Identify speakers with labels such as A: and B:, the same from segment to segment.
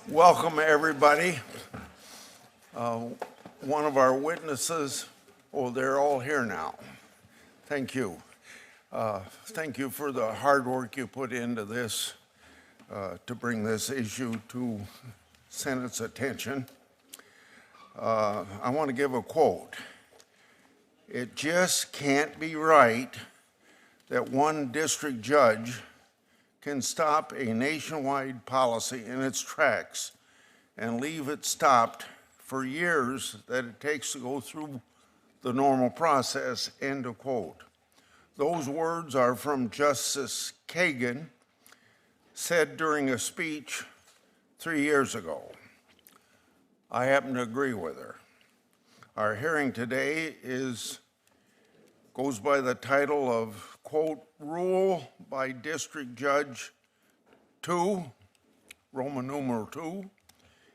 A: Welcome, everybody. One of our witnesses, they're all here now. Thank you. Thank you for the hard work you put into this to bring this issue to Senate's attention. I want to give a quote. It just can't be right that one district judge can stop a nationwide policy in its tracks and leave it stopped for years that it takes to go through the normal process, end of quote. Those words are from Justice Kagan, said during a speech 3 years ago. I happen to agree with her. Our hearing today goes by the title of, quote, Rule by District Judge 2, Roman numeral 2,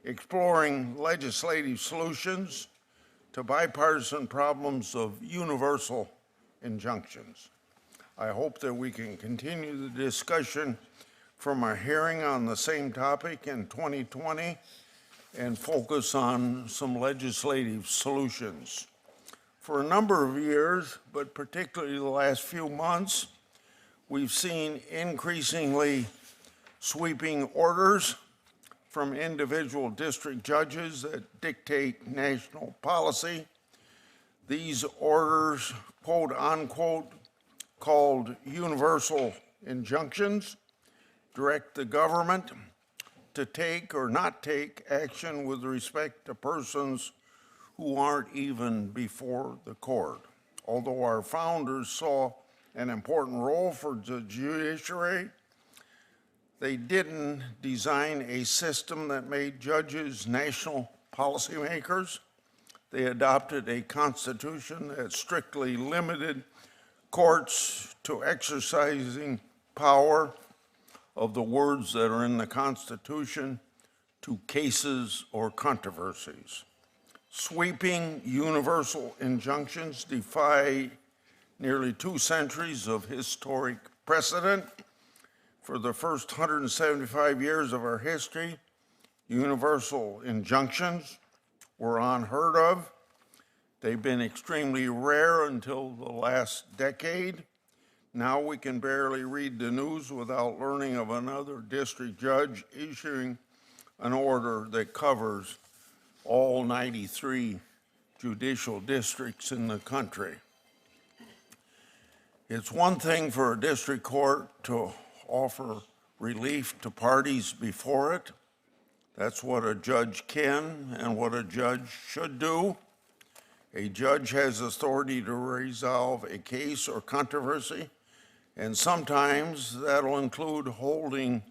A: exploring legislative solutions to bipartisan problems of universal injunctions. I hope that we can continue the discussion from our hearing on the same topic in 2020 and focus on some legislative solutions. For a number of years, but particularly the last few months, we've seen increasingly sweeping orders from individual district judges that dictate national policy. These orders, quote unquote, called universal injunctions, direct the government to take or not take action with respect to persons who aren't even before the court. Although our founders saw an important role for the judiciary, they didn't design a system that made judges national policymakers. They adopted a constitution that strictly limited courts to exercising power of the words that are in the Constitution to cases or controversies. Sweeping universal injunctions defy nearly 2 centuries of historic precedent. For the first 175 years of our history, universal injunctions were unheard of. They've been extremely rare until the last decade. Now we can barely read the news without learning of another district judge issuing an order that covers all 93 judicial districts in the country. It's one thing for a district court to offer relief to parties before it. That's what a judge can and what a judge should do. A judge has authority to resolve a case or controversy, and sometimes that'll include holding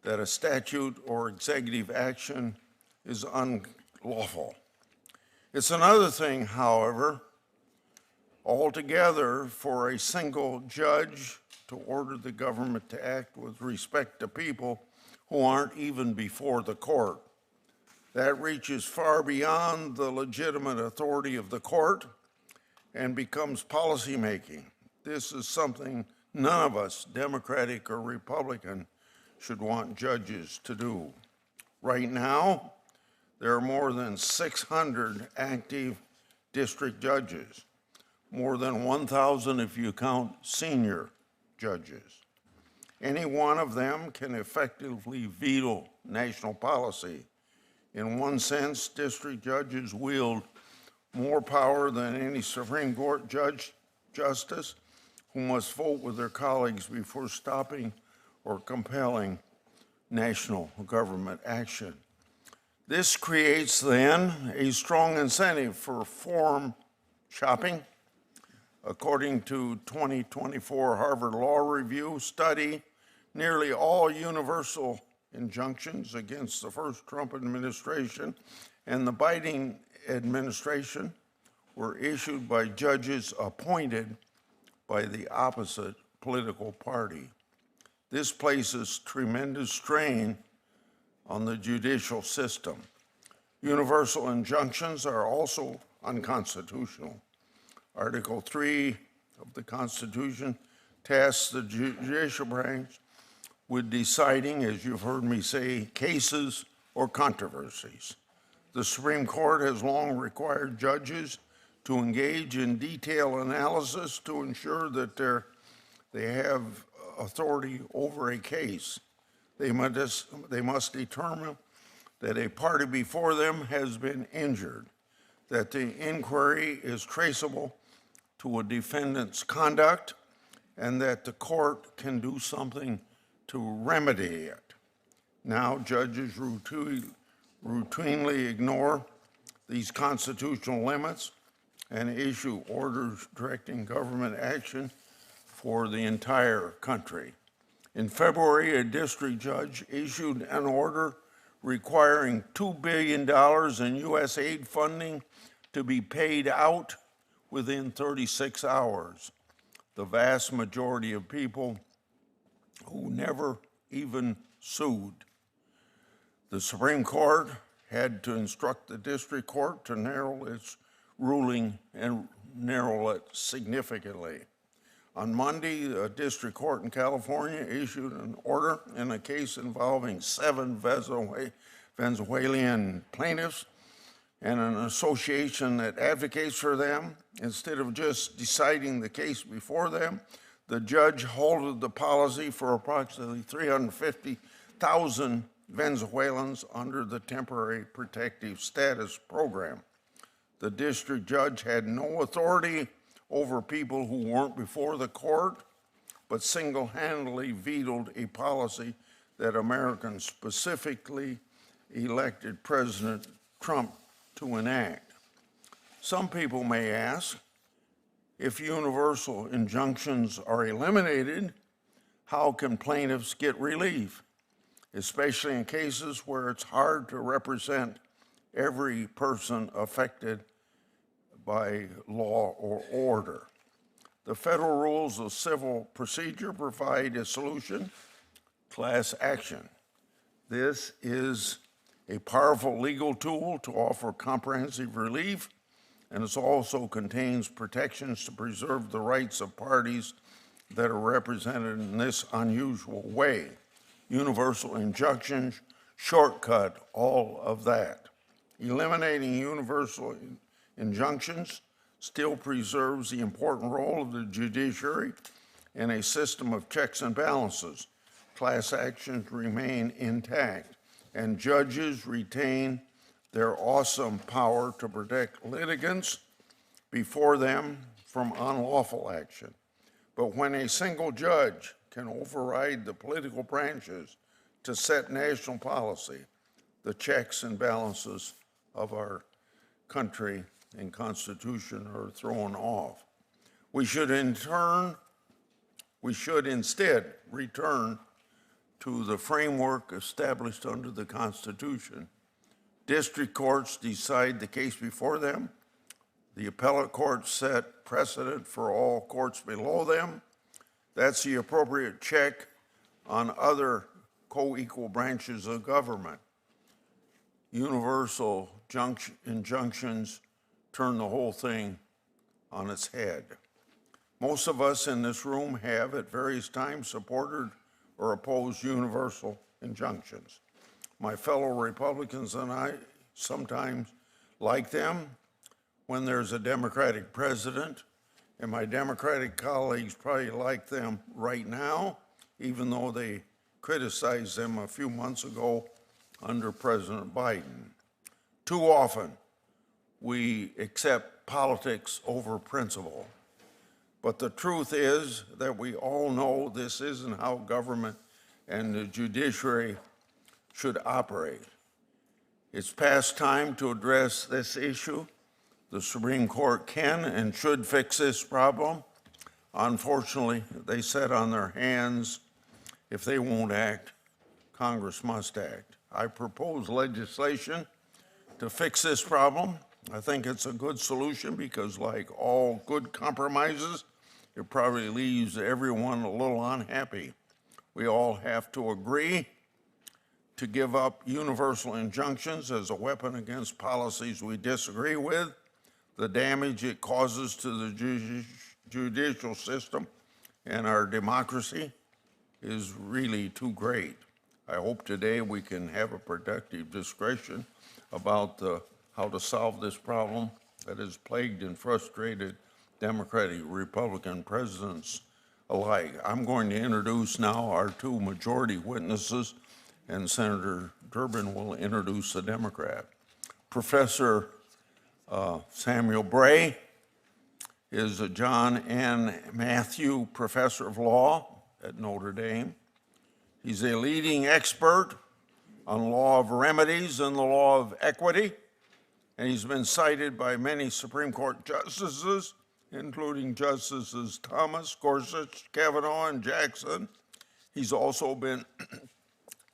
A: that a statute or executive action is unlawful. It's another thing, however, altogether for a single judge to order the government to act with respect to people who aren't even before the court. That reaches far beyond the legitimate authority of the court and becomes policymaking. This is something none of us, Democratic or Republican, should want judges to do. Right now, there are more than 600 active district judges, more than 1,000 if you count senior judges. Any one of them can effectively veto national policy. In one sense, district judges wield more power than any Supreme Court justice who must vote with their colleagues before stopping or compelling national government action. This creates then a strong incentive for forum shopping. According to 2024 Harvard Law Review study, nearly all universal injunctions against the first Trump administration and the Biden administration were issued by judges appointed by the opposite political party. This places tremendous strain on the judicial system. Universal injunctions are also unconstitutional. Article 3 of the Constitution tasks the judicial branch with deciding, as you've heard me say, cases or controversies. The Supreme Court has long required judges to engage in detailed analysis to ensure that they have authority over a case. They must determine that a party before them has been injured, that the inquiry is traceable to a defendant's conduct, and that the court can do something to remedy it. Now, judges routinely ignore these constitutional limits and issue orders directing government action for the entire country. In February, a district judge issued an order requiring $2 billion in U.S. aid funding to be paid out within 36 hours. The vast majority of people who never even sued. The Supreme Court had to instruct the district court to narrow its ruling and narrow it significantly. On Monday, a district court in California issued an order in a case involving 7 Venezuelan plaintiffs and an association that advocates for them. Instead of just deciding the case before them, the judge halted the policy for approximately 350,000 Venezuelans under the Temporary Protective Status Program. The district judge had no authority over people who weren't before the court, but single-handedly vetoed a policy that Americans specifically elected President Trump to enact. Some people may ask, if universal injunctions are eliminated, how can plaintiffs get relief, especially in cases where it's hard to represent every person affected by law or order? The federal rules of civil procedure provide a solution: class action. This is a powerful legal tool to offer comprehensive relief, and it also contains protections to preserve the rights of parties that are represented in this unusual way. Universal injunctions shortcut all of that. Eliminating universal injunctions still preserves the important role of the judiciary in a system of checks and balances. Class actions remain intact, and judges retain their awesome power to protect litigants before them from unlawful action. But when a single judge can override the political branches to set national policy, the checks and balances of our country and Constitution are thrown off. We should instead return to the framework established under the Constitution. District courts decide the case before them. The appellate courts set precedent for all courts below them. That's the appropriate check on other co-equal branches of government. Universal injunctions turn the whole thing on its head. Most of us in this room have at various times supported or opposed universal injunctions. My fellow Republicans and I sometimes like them when there's a Democratic president, and my Democratic colleagues probably like them right now, even though they criticized them a few months ago under President Biden. Too often, we accept politics over principle. But the truth is that we all know this isn't how government and the judiciary should operate. It's past time to address this issue. The Supreme Court can and should fix this problem. Unfortunately, they sit on their hands. If they won't act, Congress must act. I propose legislation to fix this problem. I think it's a good solution because, like all good compromises, it probably leaves everyone a little unhappy. We all have to agree to give up universal injunctions as a weapon against policies we disagree with. The damage it causes to the judicial system and our democracy is really too great. I hope today we can have a productive discussion about how to solve this problem that has plagued and frustrated Democratic, Republican presidents alike. I'm going to introduce now our two majority witnesses, and Senator Durbin will introduce the Democrat. Professor Samuel Bray is a John N. Matthew Professor of Law at Notre Dame. He's a leading expert on law of remedies and the law of equity, and he's been cited by many Supreme Court justices, including Justices Thomas, Gorsuch, Kavanaugh, and Jackson. He's also been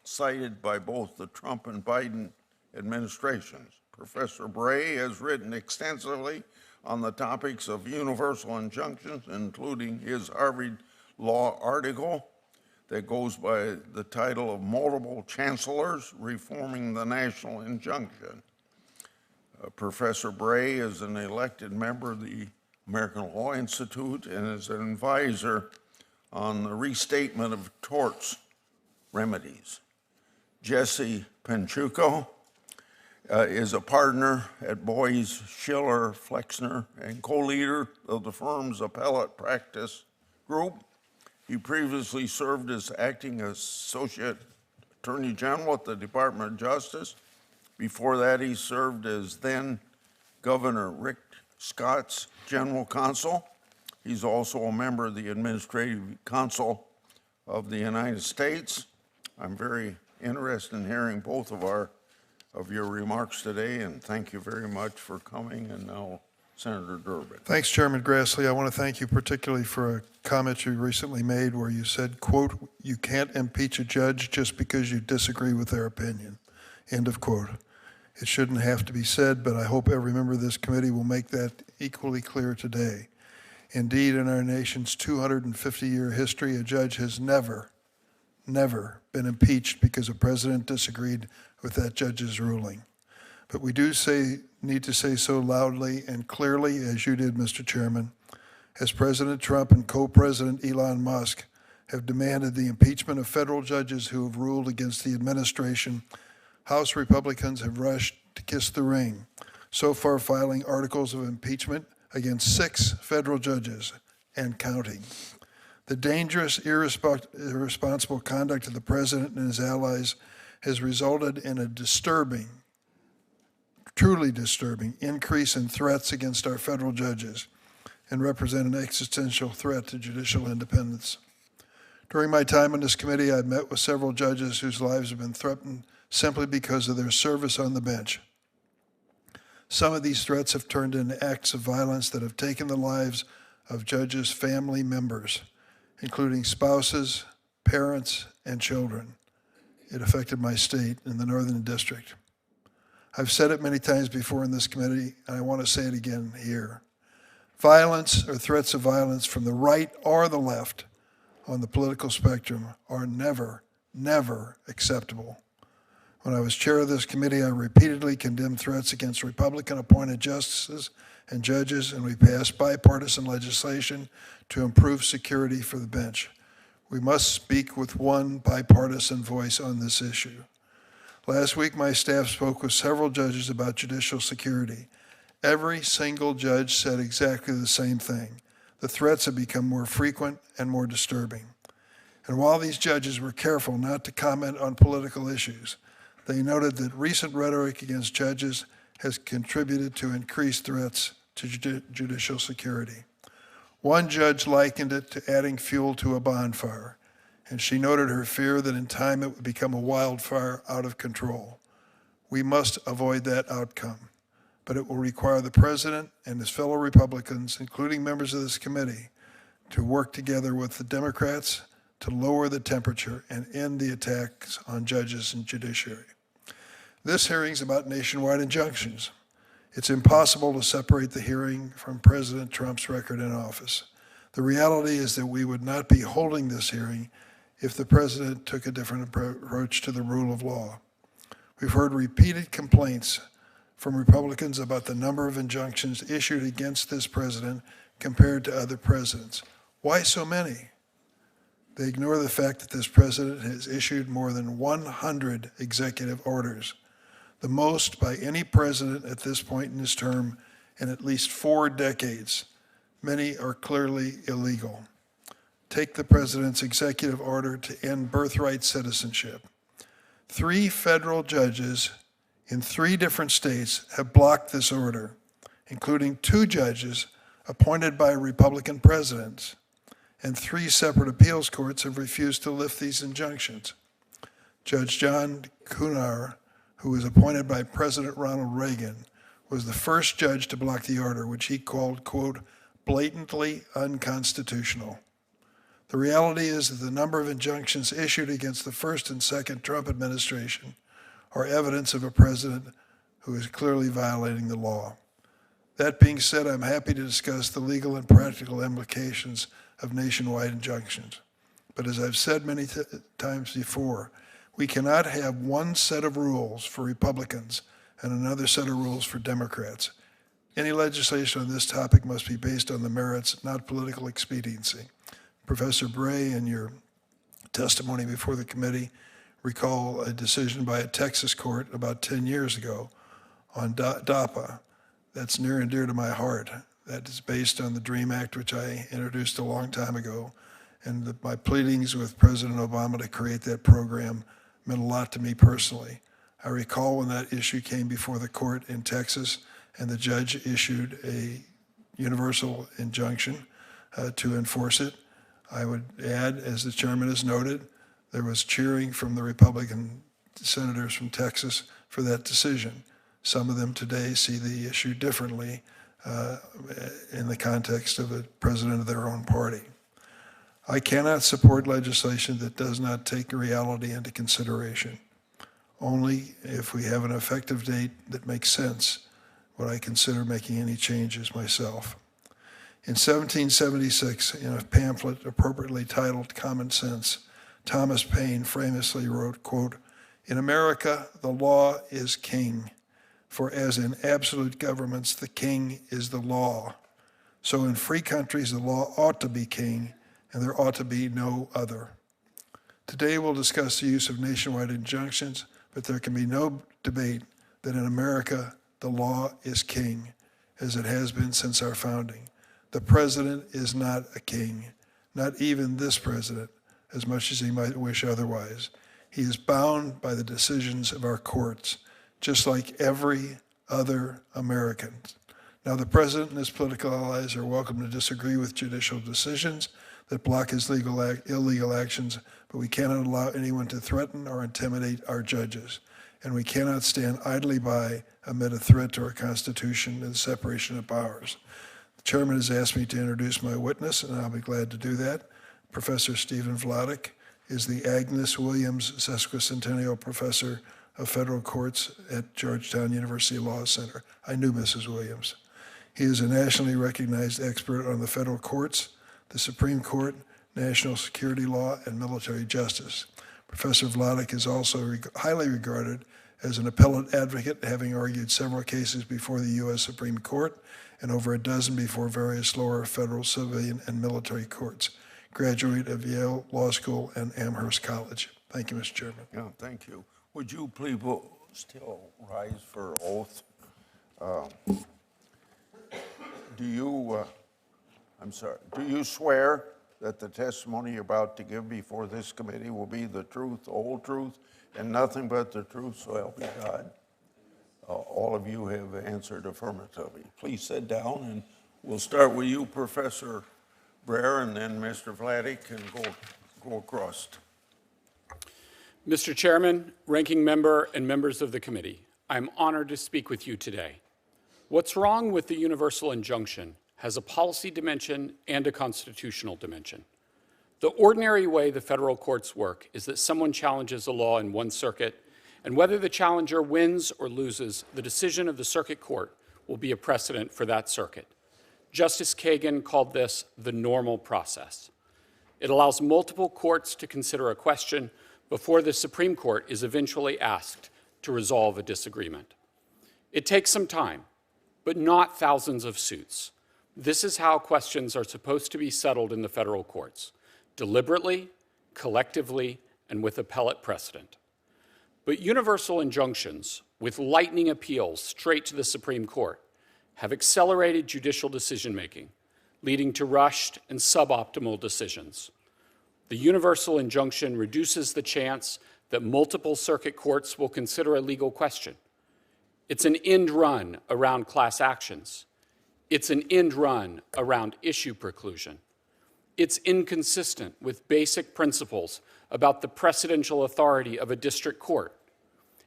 A: cited by both the Trump and Biden administrations. Professor Bray has written extensively on the topics of universal injunctions, including his Harvard Law article that goes by the title of Multiple Chancellors Reforming the National Injunction. Professor Bray is an elected member of the American Law Institute and is an advisor on the restatement of torts remedies. Jesse Panuccio is a partner at Bois, Schiller, Flexner, and co-leader of the firm's appellate practice group. He previously served as acting Associate Attorney General at the Department of Justice. Before that, he served as then Governor Rick Scott's General Counsel. He's also a member of the Administrative Council of the United States. I'm very interested in hearing both of your remarks today, and thank you very much for coming. And now, Senator Durbin.
B: Thanks, Chairman Grassley. I want to thank you particularly for a comment you recently made where you said, quote, "You can't impeach a judge just because you disagree with their opinion," end of quote. It shouldn't have to be said, but I hope every member of this committee will make that equally clear today. Indeed, in our nation's 250-year history, a judge has never been impeached because a president disagreed with that judge's ruling. But we do need to say so loudly and clearly, as you did, Mr. Chairman, as President Trump and co-president Elon Musk have demanded the impeachment of federal judges who have ruled against the administration. House Republicans have rushed to kiss the ring, so far filing articles of impeachment against 6 federal judges and counting. The dangerous, irresponsible conduct of the president and his allies has resulted in a truly disturbing increase in threats against our federal judges and represent an existential threat to judicial independence. During my time on this committee, I've met with several judges whose lives have been threatened simply because of their service on the bench. Some of these threats have turned into acts of violence that have taken the lives of judges' family members, including spouses, parents, and children. It affected my state in the Northern District. I've said it many times before in this committee, and I want to say it again here. Violence or threats of violence from the right or the left on the political spectrum are never acceptable. When I was chair of this committee, I repeatedly condemned threats against Republican-appointed justices and judges, and we passed bipartisan legislation to improve security for the bench. We must speak with one bipartisan voice on this issue. Last week, my staff spoke with several judges about judicial security. Every single judge said exactly the same thing. The threats have become more frequent and more disturbing. And while these judges were careful not to comment on political issues, they noted that recent rhetoric against judges has contributed to increased threats to judicial security. One judge likened it to adding fuel to a bonfire, and she noted her fear that in time it would become a wildfire out of control. We must avoid that outcome, but it will require the president and his fellow Republicans, including members of this committee, to work together with the Democrats to lower the temperature and end the attacks on judges and judiciary. This hearing is about nationwide injunctions. It's impossible to separate the hearing from President Trump's record in office. The reality is that we would not be holding this hearing if the president took a different approach to the rule of law. We've heard repeated complaints from Republicans about the number of injunctions issued against this president compared to other presidents. Why so many? They ignore the fact that this president has issued more than 100 executive orders, the most by any president at this point in his term in at least 4 decades. Many are clearly illegal. Take the president's executive order to end birthright citizenship. 3 federal judges in 3 different states have blocked this order, including 2 judges appointed by Republican presidents, and 3 separate appeals courts have refused to lift these injunctions. Judge John Kunar, who was appointed by President Ronald Reagan, was the first judge to block the order, which he called, quote, blatantly unconstitutional. The reality is that the number of injunctions issued against the first and second Trump administration are evidence of a president who is clearly violating the law. That being said, I'm happy to discuss the legal and practical implications of nationwide injunctions. But as I've said many times before, we cannot have one set of rules for Republicans and another set of rules for Democrats. Any legislation on this topic must be based on the merits, not political expediency. Professor Bray, in your testimony before the committee, recall a decision by a Texas court about 10 years ago on DAPA. That's near and dear to my heart. That is based on the DREAM Act, which I introduced a long time ago. And my pleadings with President Obama to create that program meant a lot to me personally. I recall when that issue came before the court in Texas, and the judge issued a universal injunction to enforce it. I would add, as the chairman has noted, there was cheering from the Republican senators from Texas for that decision. Some of them today see the issue differently in the context of a president of their own party. I cannot support legislation that does not take reality into consideration. Only if we have an effective date that makes sense would I consider making any changes myself. In 1776, in a pamphlet appropriately titled Common Sense, Thomas Paine famously wrote, quote, "In America, the law is king, for as in absolute governments, the king is the law. So in free countries, the law ought to be king, and there ought to be no other." Today, we'll discuss the use of nationwide injunctions, but there can be no debate that in America, the law is king, as it has been since our founding. The president is not a king, not even this president, as much as he might wish otherwise. He is bound by the decisions of our courts, just like every other American. Now, the president and his political allies are welcome to disagree with judicial decisions that block his illegal actions, but we cannot allow anyone to threaten or intimidate our judges. And we cannot stand idly by amid a threat to our Constitution and the separation of powers. The chairman has asked me to introduce my witness, and I'll be glad to do that. Professor Stephen Vladeck is the Agnes Williams Sesquicentennial Professor of Federal Courts at Georgetown University Law Center. I knew Mrs. Williams. He is a nationally recognized expert on the federal courts, the Supreme Court, national security law, and military justice. Professor Vladeck is also highly regarded as an appellate advocate, having argued several cases before the U.S. Supreme Court and over a dozen before various lower federal, civilian, and military courts. Graduate of Yale Law School and Amherst College. Thank you, Mr. Chairman.
A: Yeah, thank you. Would you please still rise for oath? Do you swear that the testimony you're about to give before this committee will be the truth, the whole truth, and nothing but the truth, so help you God? All of you have answered affirmatively. Please sit down, and we'll start with you, Professor Bray, and then Mr. Vladeck, and go across.
C: Mr. Chairman, Ranking Member, and members of the committee, I'm honored to speak with you today. What's wrong with the universal injunction has a policy dimension and a constitutional dimension. The ordinary way the federal courts work is that someone challenges a law in one circuit, and whether the challenger wins or loses, the decision of the circuit court will be a precedent for that circuit. Justice Kagan called this the normal process. It allows multiple courts to consider a question before the Supreme Court is eventually asked to resolve a disagreement. It takes some time, but not thousands of suits. This is how questions are supposed to be settled in the federal courts: deliberately, collectively and with appellate precedent. But universal injunctions, with lightning appeals straight to the Supreme Court, have accelerated judicial decision-making, leading to rushed and suboptimal decisions. The universal injunction reduces the chance that multiple circuit courts will consider a legal question. It's an end run around class actions. It's an end run around issue preclusion. It's inconsistent with basic principles about the precedential authority of a district court.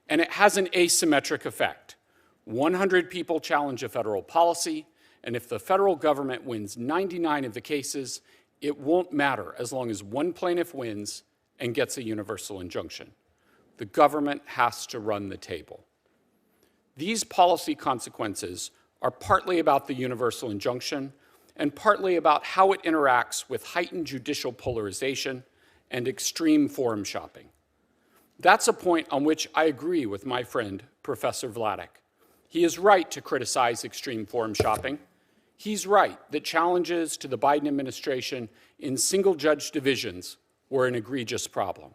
C: And it has an asymmetric effect. 100 people challenge a federal policy, and if the federal government wins 99 of the cases, it won't matter as long as one plaintiff wins and gets a universal injunction. The government has to run the table. These policy consequences are partly about the universal injunction and partly about how it interacts with heightened judicial polarization and extreme forum shopping. That's a point on which I agree with my friend, Professor Vladeck. He is right to criticize extreme forum shopping. He's right that challenges to the Biden administration in single-judge divisions were an egregious problem.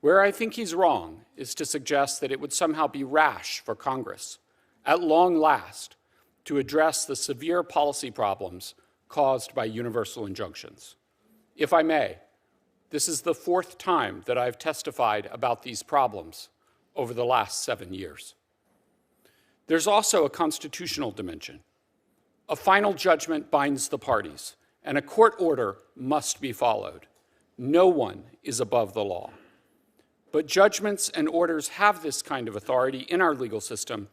C: Where I think he's wrong is to suggest that it would somehow be rash for Congress, at long last, to address the severe policy problems caused by universal injunctions. If I may, this is the fourth time that I've testified about these problems over the last 7 years. There's also a constitutional dimension. A final judgment binds the parties, and a court order must be followed. No one is above the law. But judgments and orders have this kind of authority in our legal system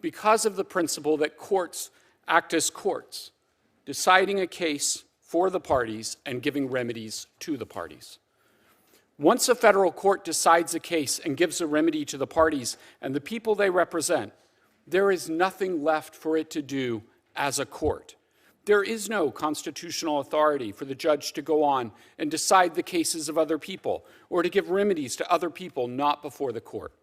C: because of the principle that courts act as courts, deciding a case for the parties and giving remedies to the parties. Once a federal court decides a case and gives a remedy to the parties and the people they represent, there is nothing left for it to do as a court. There is no constitutional authority for the judge to go on and decide the cases of other people or to give remedies to other people not before the court.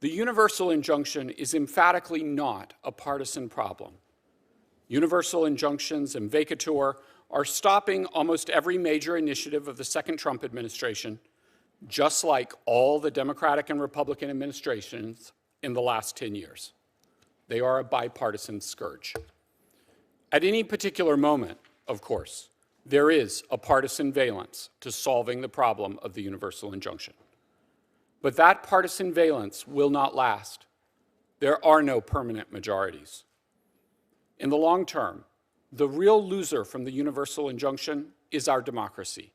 C: The universal injunction is emphatically not a partisan problem. Universal injunctions and vacatur are stopping almost every major initiative of the second Trump administration, just like all the Democratic and Republican administrations in the last 10 years. They are a bipartisan scourge. At any particular moment, of course, there is a partisan valence to solving the problem of the universal injunction. But that partisan valence will not last. There are no permanent majorities. In the long term, the real loser from the universal injunction is our democracy.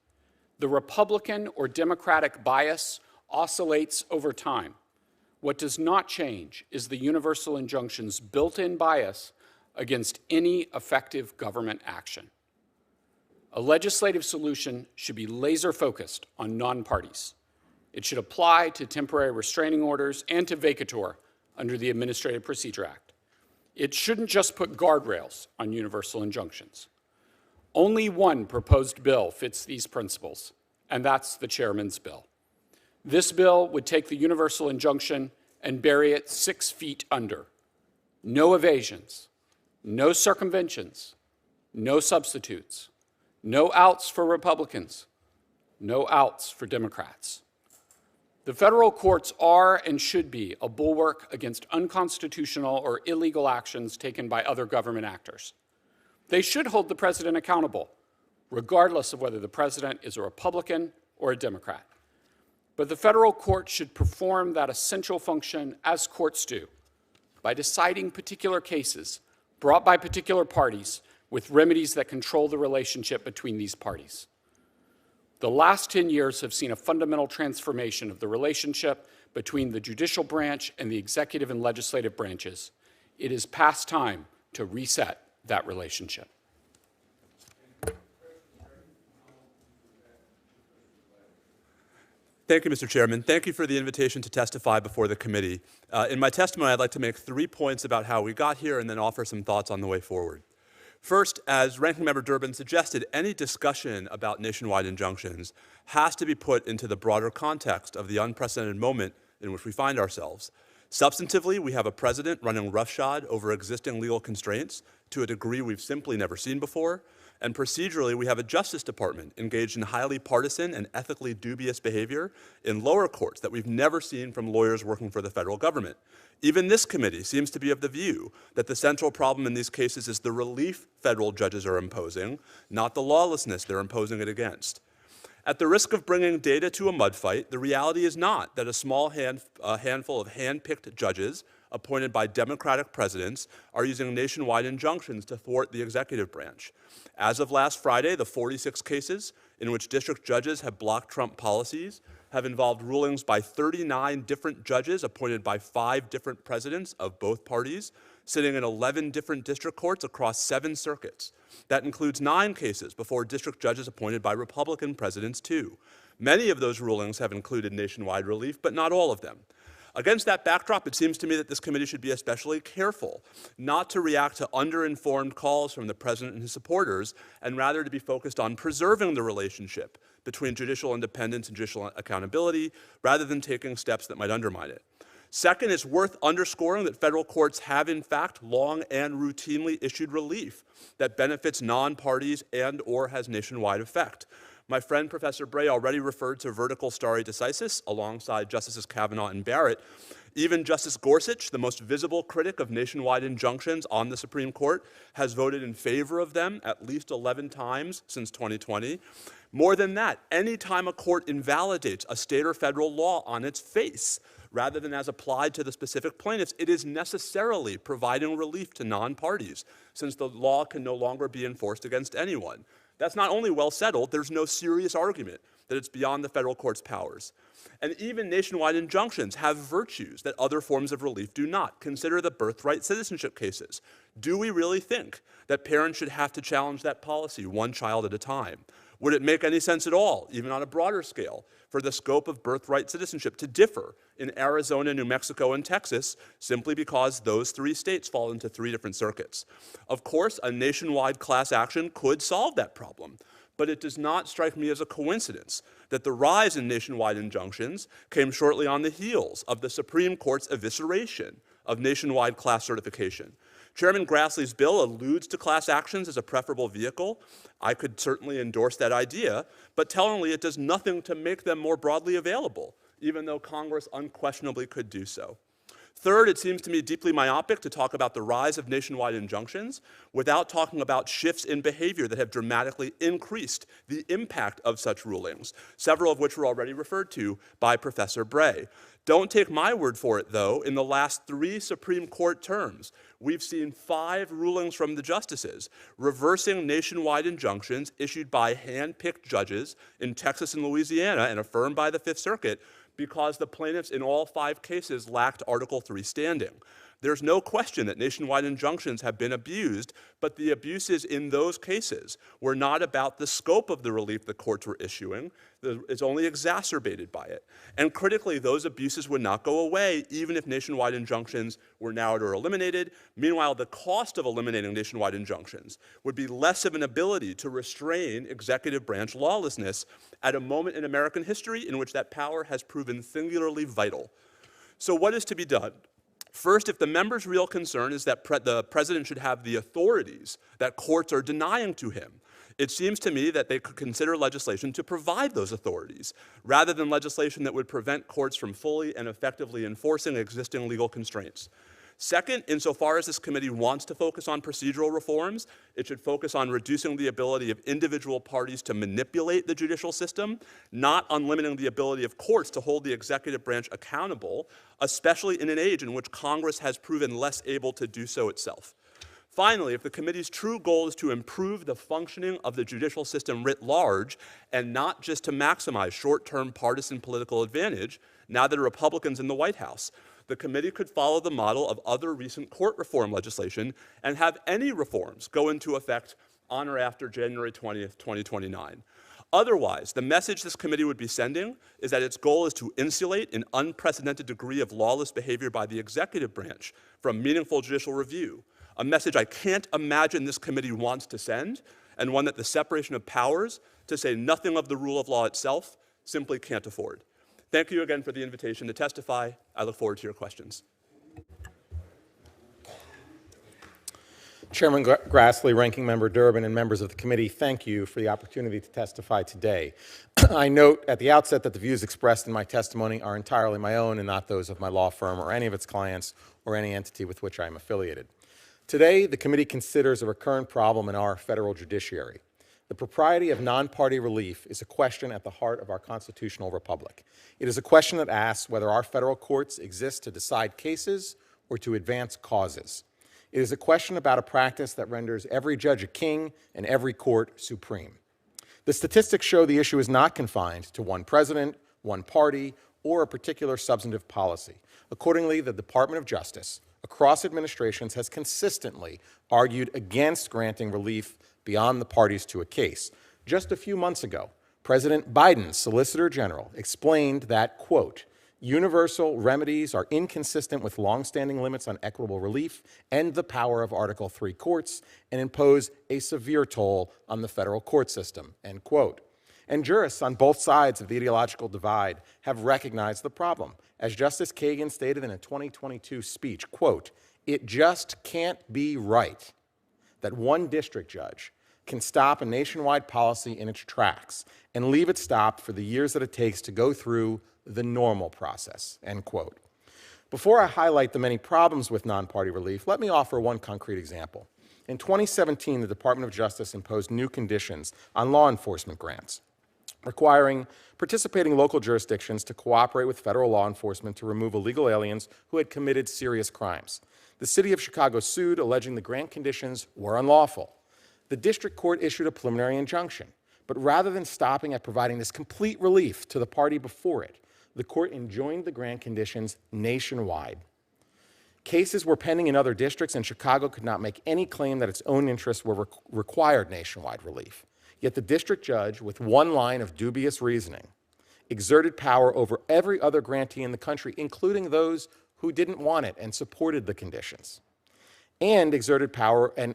C: The Republican or Democratic bias oscillates over time. What does not change is the universal injunction's built-in bias against any effective government action. A legislative solution should be laser-focused on non-parties. It should apply to temporary restraining orders and to vacatur under the Administrative Procedure Act. It shouldn't just put guardrails on universal injunctions. Only one proposed bill fits these principles, and that's the chairman's bill. This bill would take the universal injunction and bury it 6 feet under. No evasions, no circumventions, no substitutes, no outs for Republicans, no outs for Democrats. The federal courts are and should be a bulwark against unconstitutional or illegal actions taken by other government actors. They should hold the president accountable, regardless of whether the president is a Republican or a Democrat. But the federal court should perform that essential function as courts do, by deciding particular cases brought by particular parties with remedies that control the relationship between these parties. The last 10 years have seen a fundamental transformation of the relationship between the judicial branch and the executive and legislative branches. It is past time to reset that relationship.
D: Thank you, Mr. Chairman. Thank you for the invitation to testify before the committee. In my testimony, I'd like to make 3 points about how we got here and then offer some thoughts on the way forward. First, as Ranking Member Durbin suggested, any discussion about nationwide injunctions has to be put into the broader context of the unprecedented moment in which we find ourselves. Substantively, we have a president running roughshod over existing legal constraints to a degree we've simply never seen before, And procedurally, we have a Justice Department engaged in highly partisan and ethically dubious behavior in lower courts that we've never seen from lawyers working for the federal government. Even this committee seems to be of the view that the central problem in these cases is the relief federal judges are imposing, not the lawlessness they're imposing it against. At the risk of bringing data to a mud fight, the reality is not that a small handful of hand-picked judges appointed by Democratic presidents are using nationwide injunctions to thwart the executive branch. As of last Friday, the 46 cases in which district judges have blocked Trump policies have involved rulings by 39 different judges appointed by 5 different presidents of both parties, sitting in 11 different district courts across 7 circuits. That includes 9 cases before district judges appointed by Republican presidents, too. Many of those rulings have included nationwide relief, but not all of them. Against that backdrop, it seems to me that this committee should be especially careful not to react to underinformed calls from the president and his supporters, and rather to be focused on preserving the relationship between judicial independence and judicial accountability, rather than taking steps that might undermine it. Second, it's worth underscoring that federal courts have, in fact, long and routinely issued relief that benefits non-parties and or has nationwide effect. My friend, Professor Bray, already referred to vertical stare decisis alongside Justices Kavanaugh and Barrett. Even Justice Gorsuch, the most visible critic of nationwide injunctions on the Supreme Court, has voted in favor of them at least 11 times since 2020. More than that, any time a court invalidates a state or federal law on its face, rather than as applied to the specific plaintiffs, it is necessarily providing relief to non-parties, since the law can no longer be enforced against anyone. That's not only well settled, there's no serious argument that it's beyond the federal court's powers. And even nationwide injunctions have virtues that other forms of relief do not. Consider the birthright citizenship cases. Do we really think that parents should have to challenge that policy one child at a time? Would it make any sense at all, even on a broader scale, for the scope of birthright citizenship to differ in Arizona, New Mexico, and Texas simply because those 3 states fall into 3 different circuits? Of course, a nationwide class action could solve that problem, but it does not strike me as a coincidence that the rise in nationwide injunctions came shortly on the heels of the Supreme Court's evisceration of nationwide class certification. Chairman Grassley's bill alludes to class actions as a preferable vehicle. I could certainly endorse that idea, but tellingly it does nothing to make them more broadly available, even though Congress unquestionably could do so. Third, it seems to me deeply myopic to talk about the rise of nationwide injunctions without talking about shifts in behavior that have dramatically increased the impact of such rulings, several of which were already referred to by Professor Bray. Don't take my word for it, though. In the last 3 Supreme Court terms, we've seen 5 rulings from the justices reversing nationwide injunctions issued by hand-picked judges in Texas and Louisiana and affirmed by the Fifth Circuit because the plaintiffs in all 5 cases lacked Article III standing. There's no question that nationwide injunctions have been abused, but the abuses in those cases were not about the scope of the relief the courts were issuing. It's only exacerbated by it. And critically, those abuses would not go away even if nationwide injunctions were narrowed or eliminated. Meanwhile, the cost of eliminating nationwide injunctions would be less of an ability to restrain executive branch lawlessness at a moment in American history in which that power has proven singularly vital. So what is to be done? First, if the members' real concern is that the president should have the authorities that courts are denying to him, it seems to me that they could consider legislation to provide those authorities, rather than legislation that would prevent courts from fully and effectively enforcing existing legal constraints. Second, insofar as this committee wants to focus on procedural reforms, it should focus on reducing the ability of individual parties to manipulate the judicial system, not on limiting the ability of courts to hold the executive branch accountable, especially in an age in which Congress has proven less able to do so itself. Finally, if the committee's true goal is to improve the functioning of the judicial system writ large, and not just to maximize short-term partisan political advantage, now that a Republican's in the White House, the committee could follow the model of other recent court reform legislation and have any reforms go into effect on or after January 20th, 2029. Otherwise, the message this committee would be sending is that its goal is to insulate an unprecedented degree of lawless behavior by the executive branch from meaningful judicial review, a message I can't imagine this committee wants to send, and one that the separation of powers, to say nothing of the rule of law itself, simply can't afford. Thank you again for the invitation to testify. I look forward to your questions.
E: Chairman Grassley, Ranking Member Durbin, and members of the committee, thank you for the opportunity to testify today. I note at the outset that the views expressed in my testimony are entirely my own and not those of my law firm or any of its clients or any entity with which I am affiliated. Today, the committee considers a recurrent problem in our federal judiciary. The propriety of non-party relief is a question at the heart of our constitutional republic. It is a question that asks whether our federal courts exist to decide cases or to advance causes. It is a question about a practice that renders every judge a king and every court supreme. The statistics show the issue is not confined to one president, one party, or a particular substantive policy. Accordingly, the Department of Justice, across administrations, has consistently argued against granting relief beyond the parties to a case. Just a few months ago, President Biden's Solicitor General explained that, quote, universal remedies are inconsistent with longstanding limits on equitable relief and the power of Article III courts and impose a severe toll on the federal court system, end quote. And jurists on both sides of the ideological divide have recognized the problem. As Justice Kagan stated in a 2022 speech, quote, it just can't be right that one district judge can stop a nationwide policy in its tracks and leave it stopped for the years that it takes to go through the normal process, end quote. Before I highlight the many problems with non-party relief, let me offer one concrete example. In 2017, the Department of Justice imposed new conditions on law enforcement grants, requiring participating local jurisdictions to cooperate with federal law enforcement to remove illegal aliens who had committed serious crimes. The city of Chicago sued, alleging the grant conditions were unlawful. The district court issued a preliminary injunction, but rather than stopping at providing this complete relief to the party before it, the court enjoined the grant conditions nationwide. Cases were pending in other districts, and Chicago could not make any claim that its own interests were required nationwide relief. Yet the district judge, with one line of dubious reasoning, exerted power over every other grantee in the country, including those who didn't want it and supported the conditions, and exerted power and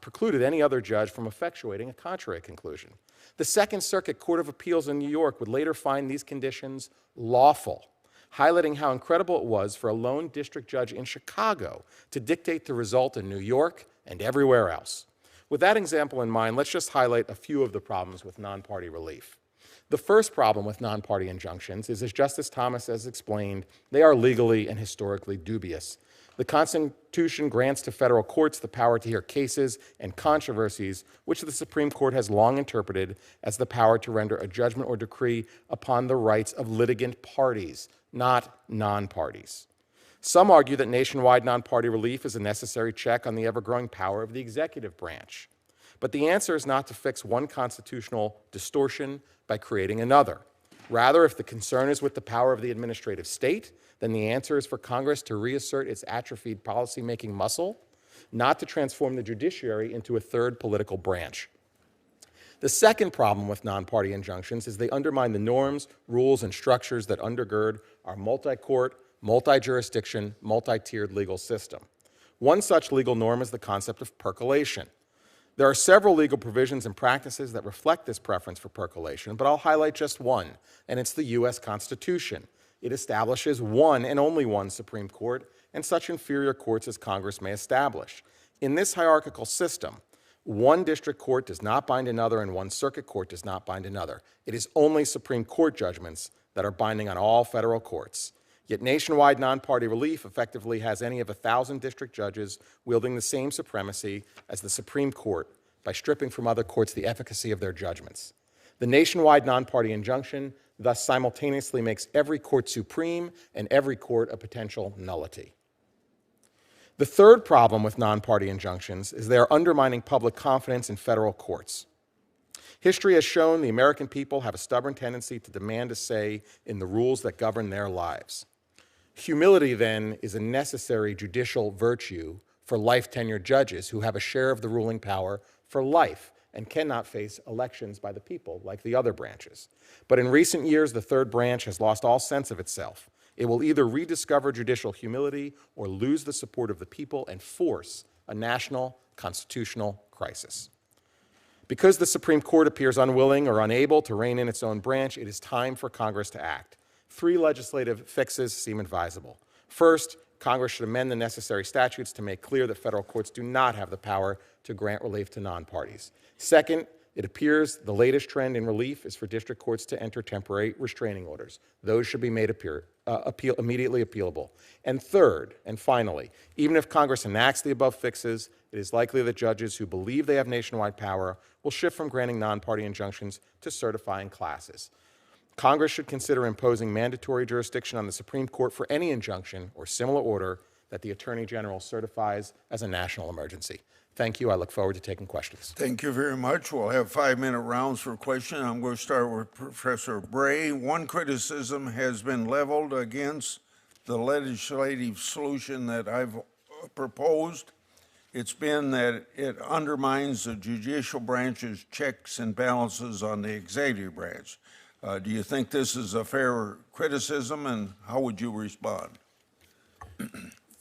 E: precluded any other judge from effectuating a contrary conclusion. The Second Circuit Court of Appeals in New York would later find these conditions lawful, highlighting how incredible it was for a lone district judge in Chicago to dictate the result in New York and everywhere else. With that example in mind, let's just highlight a few of the problems with non-party relief. The first problem with non-party injunctions is, as Justice Thomas has explained, they are legally and historically dubious. The Constitution grants to federal courts the power to hear cases and controversies, which the Supreme Court has long interpreted as the power to render a judgment or decree upon the rights of litigant parties, not non-parties. Some argue that nationwide non-party relief is a necessary check on the ever-growing power of the executive branch. But the answer is not to fix one constitutional distortion by creating another. Rather, if the concern is with the power of the administrative state, then the answer is for Congress to reassert its atrophied policymaking muscle, not to transform the judiciary into a third political branch. The second problem with non-party injunctions is they undermine the norms, rules, and structures that undergird our multi-court, multi-jurisdiction, multi-tiered legal system. One such legal norm is the concept of percolation. There are several legal provisions and practices that reflect this preference for percolation, but I'll highlight just one, and it's the U.S. Constitution. It establishes one and only one Supreme Court and such inferior courts as Congress may establish. In this hierarchical system, one district court does not bind another and one circuit court does not bind another. It is only Supreme Court judgments that are binding on all federal courts. Yet nationwide non-party relief effectively has any of 1,000 district judges wielding the same supremacy as the Supreme Court by stripping from other courts the efficacy of their judgments. The nationwide non-party injunction thus simultaneously makes every court supreme and every court a potential nullity. The third problem with non-party injunctions is they are undermining public confidence in federal courts. History has shown the American people have a stubborn tendency to demand a say in the rules that govern their lives. Humility, then, is a necessary judicial virtue for life-tenured judges who have a share of the ruling power for life and cannot face elections by the people like the other branches. But in recent years, the third branch has lost all sense of itself. It will either rediscover judicial humility or lose the support of the people and force a national constitutional crisis. Because the Supreme Court appears unwilling or unable to rein in its own branch, it is time for Congress to act. 3 legislative fixes seem advisable. First, Congress should amend the necessary statutes to make clear that federal courts do not have the power to grant relief to non-parties. Second, it appears the latest trend in relief is for district courts to enter temporary restraining orders. Those should be made immediately appealable. And third, and finally, even if Congress enacts the above fixes, it is likely that judges who believe they have nationwide power will shift from granting non-party injunctions to certifying classes. Congress should consider imposing mandatory jurisdiction on the Supreme Court for any injunction or similar order that the Attorney General certifies as a national emergency. Thank you. I look forward to taking questions.
A: Thank you very much. We'll have 5-minute rounds for questions. I'm going to start with Professor Bray. One criticism has been leveled against the legislative solution that I've proposed. It's been that it undermines the judicial branch's checks and balances on the executive branch. Do you think this is a fair criticism, and how would you respond?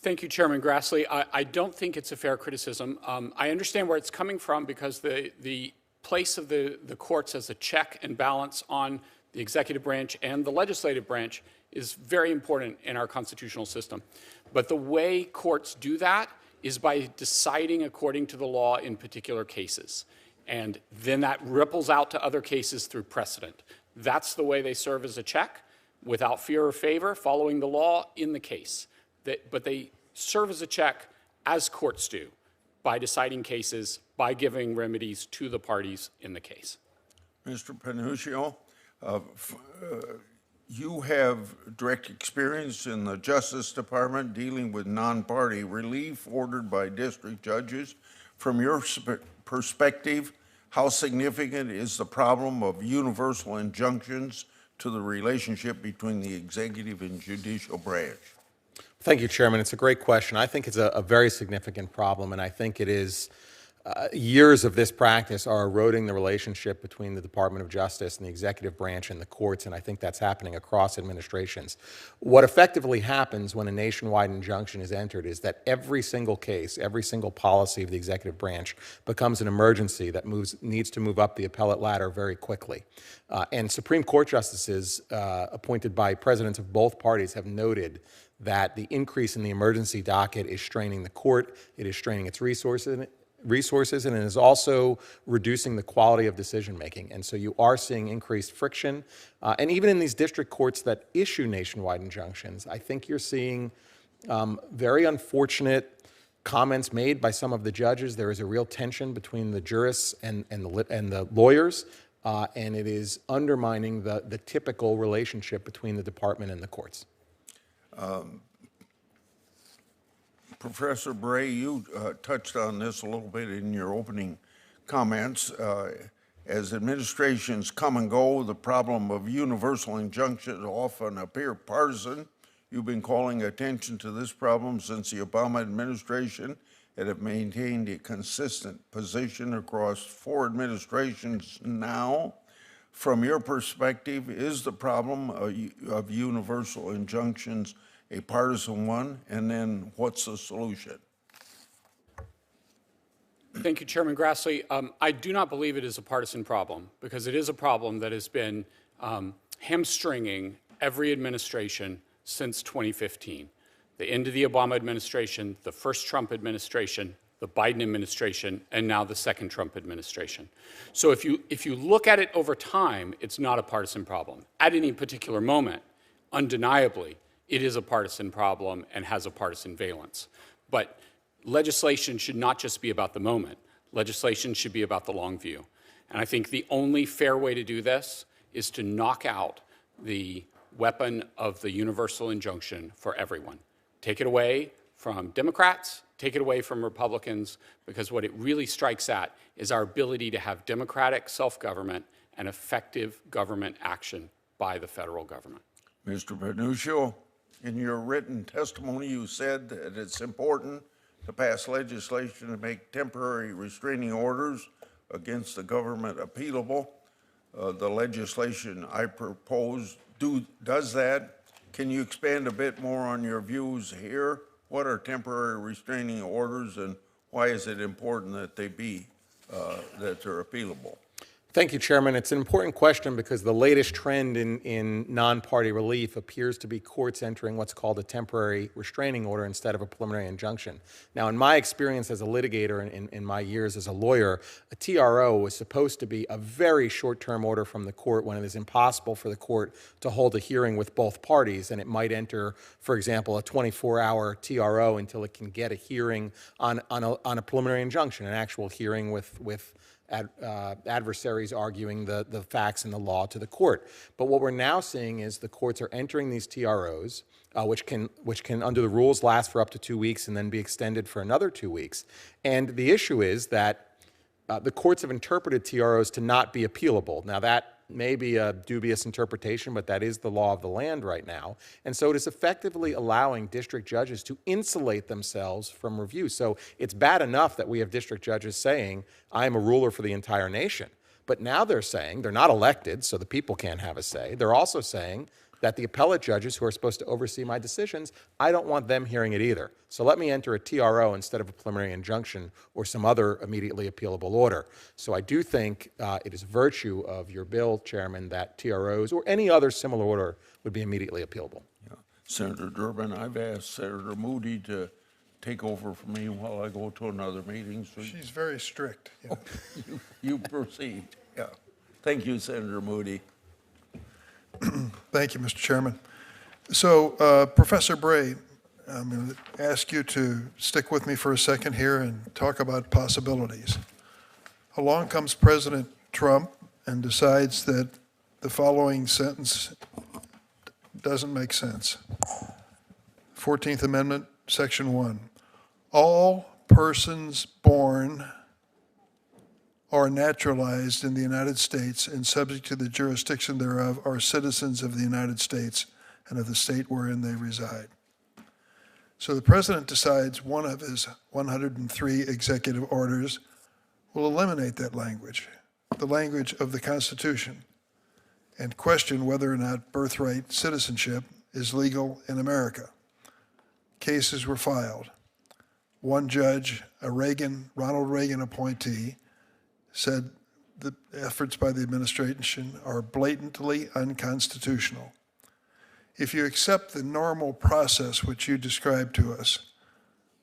C: Thank you, Chairman Grassley. I don't think it's a fair criticism. I understand where it's coming from because the place of the courts as a check and balance on the executive branch and the legislative branch is very important in our constitutional system. But the way courts do that is by deciding according to the law in particular cases. And then that ripples out to other cases through precedent. That's the way they serve as a check, without fear or favor, following the law in the case. But they serve as a check, as courts do, by deciding cases, by giving remedies to the parties in the case.
A: Mr. Panuccio, you have direct experience in the Justice Department dealing with non-party relief ordered by district judges. From your perspective, how significant is the problem of universal injunctions to the relationship between the executive and judicial branch?
E: Thank you, Chairman. It's a great question. I think it's a very significant problem, and I think it is years of this practice are eroding the relationship between the Department of Justice and the executive branch and the courts, and I think that's happening across administrations. What effectively happens when a nationwide injunction is entered is that every single case, every single policy of the executive branch becomes an emergency that needs to move up the appellate ladder very quickly. And Supreme Court justices appointed by presidents of both parties have noted that the increase in the emergency docket is straining the court, it is straining its resources, and it is also reducing the quality of decision making. And so you are seeing increased friction. And even in these district courts that issue nationwide injunctions, I think you're seeing very unfortunate comments made by some of the judges. There is a real tension between the jurists and the lawyers, and it is undermining the typical relationship between the department and the courts.
A: Professor Bray, you touched on this a little bit in your opening comments. As administrations come and go, the problem of universal injunctions often appear partisan. You've been calling attention to this problem since the Obama administration and have maintained a consistent position across 4 administrations now. From your perspective, is the problem of universal injunctions a partisan one? And then what's the solution?
C: Thank you, Chairman Grassley. I do not believe it is a partisan problem, because it is a problem that has been hamstringing every administration since 2015. The end of the Obama administration, the first Trump administration, the Biden administration, and now the second Trump administration. So if you look at it over time, it's not a partisan problem. At any particular moment, undeniably, it is a partisan problem and has a partisan valence. But legislation should not just be about the moment. Legislation should be about the long view. And I think the only fair way to do this is to knock out the weapon of the universal injunction for everyone. Take it away from Democrats, take it away from Republicans, because what it really strikes at is our ability to have democratic self-government and effective government action by the federal government.
A: Mr. Panuccio, in your written testimony, you said that it's important to pass legislation to make temporary restraining orders against the government appealable. The legislation I propose does that. Can you expand a bit more on your views here? What are temporary restraining orders, and why is it important that they be that they're appealable?
E: Thank you, Chairman. It's an important question because the latest trend in non-party relief appears to be courts entering what's called a temporary restraining order instead of a preliminary injunction. Now, in my experience as a litigator and in my years as a lawyer, a TRO was supposed to be a very short-term order from the court when it is impossible for the court to hold a hearing with both parties, and it might enter, for example, a 24-hour TRO until it can get a hearing on a preliminary injunction, an actual hearing with adversaries arguing the facts and the law to the court. But what we're now seeing is the courts are entering these TROs, which can, under the rules, last for up to 2 weeks and then be extended for another 2 weeks. And the issue is that the courts have interpreted TROs to not be appealable. Now, that may be a dubious interpretation, but that is the law of the land right now. And so it is effectively allowing district judges to insulate themselves from review. So it's bad enough that we have district judges saying, I am a ruler for the entire nation. But now they're saying, they're not elected, so the people can't have a say. They're also saying that the appellate judges who are supposed to oversee my decisions, I don't want them hearing it either. So let me enter a TRO instead of a preliminary injunction or some other immediately appealable order. So I do think it is a virtue of your bill, Chairman, that TROs or any other similar order would be immediately appealable.
A: Yeah. Senator Durbin, I've asked Senator Moody to take over for me while I go to another meeting. So
B: She's very strict. Yeah.
A: you proceed. Yeah. Thank you, Senator Moody.
B: Thank you, Mr. Chairman. So, Professor Bray, I'm going to ask you to stick with me for a second here and talk about possibilities. Along comes President Trump and decides that the following sentence doesn't make sense. 14th Amendment, Section 1. All persons born or naturalized in the United States and subject to the jurisdiction thereof are citizens of the United States and of the state wherein they reside. So the president decides one of his 103 executive orders will eliminate that language, the language of the Constitution, and question whether or not birthright citizenship is legal in America. Cases were filed. One judge, a Ronald Reagan appointee, said the efforts by the administration are blatantly unconstitutional. If you accept the normal process which you described to us,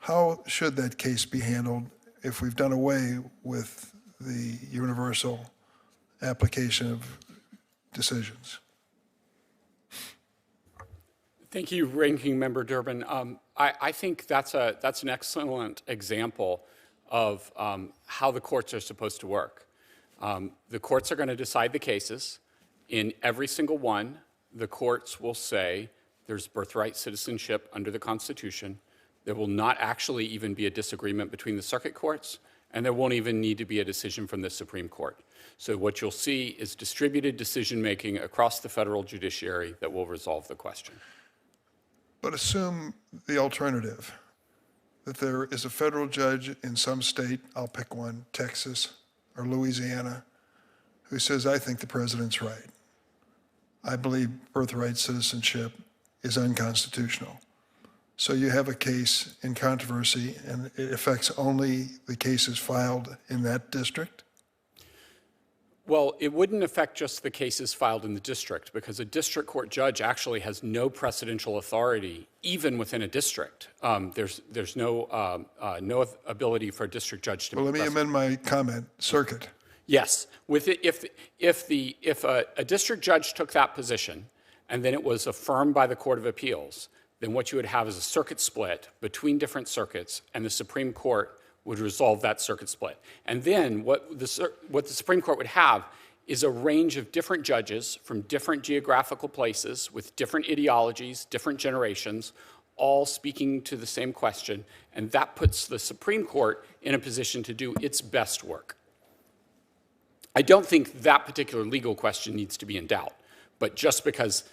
B: how should that case be handled if we've done away with the universal application of decisions?
C: Thank you, Ranking Member Durbin. I think that's an excellent example of how the courts are supposed to work. The courts are going to decide the cases. In every single one, the courts will say there's birthright citizenship under the Constitution. There will not actually even be a disagreement between the circuit courts, and there won't even need to be a decision from the Supreme Court. So what you'll see is distributed decision-making across the federal judiciary that will resolve the question.
B: But assume the alternative, that there is a federal judge in some state, I'll pick one, Texas or Louisiana, who says, I think the president's right. I believe birthright citizenship is unconstitutional. So you have a case in controversy, and it affects only the cases filed in that district?
C: Well, it wouldn't affect just the cases filed in the district, because a district court judge actually has no precedential authority, even within a district. There's no ability for a district judge to.
B: Well, let me amend my comment. Circuit.
C: Yes, if a district judge took that position, and then it was affirmed by the Court of Appeals, then what you would have is a circuit split between different circuits, and the Supreme Court would resolve that circuit split. And then what the Supreme Court would have is a range of different judges from different geographical places with different ideologies, different generations, all speaking to the same question, and that puts the Supreme Court in a position to do its best work. I don't think that particular legal question needs to be in doubt, but just because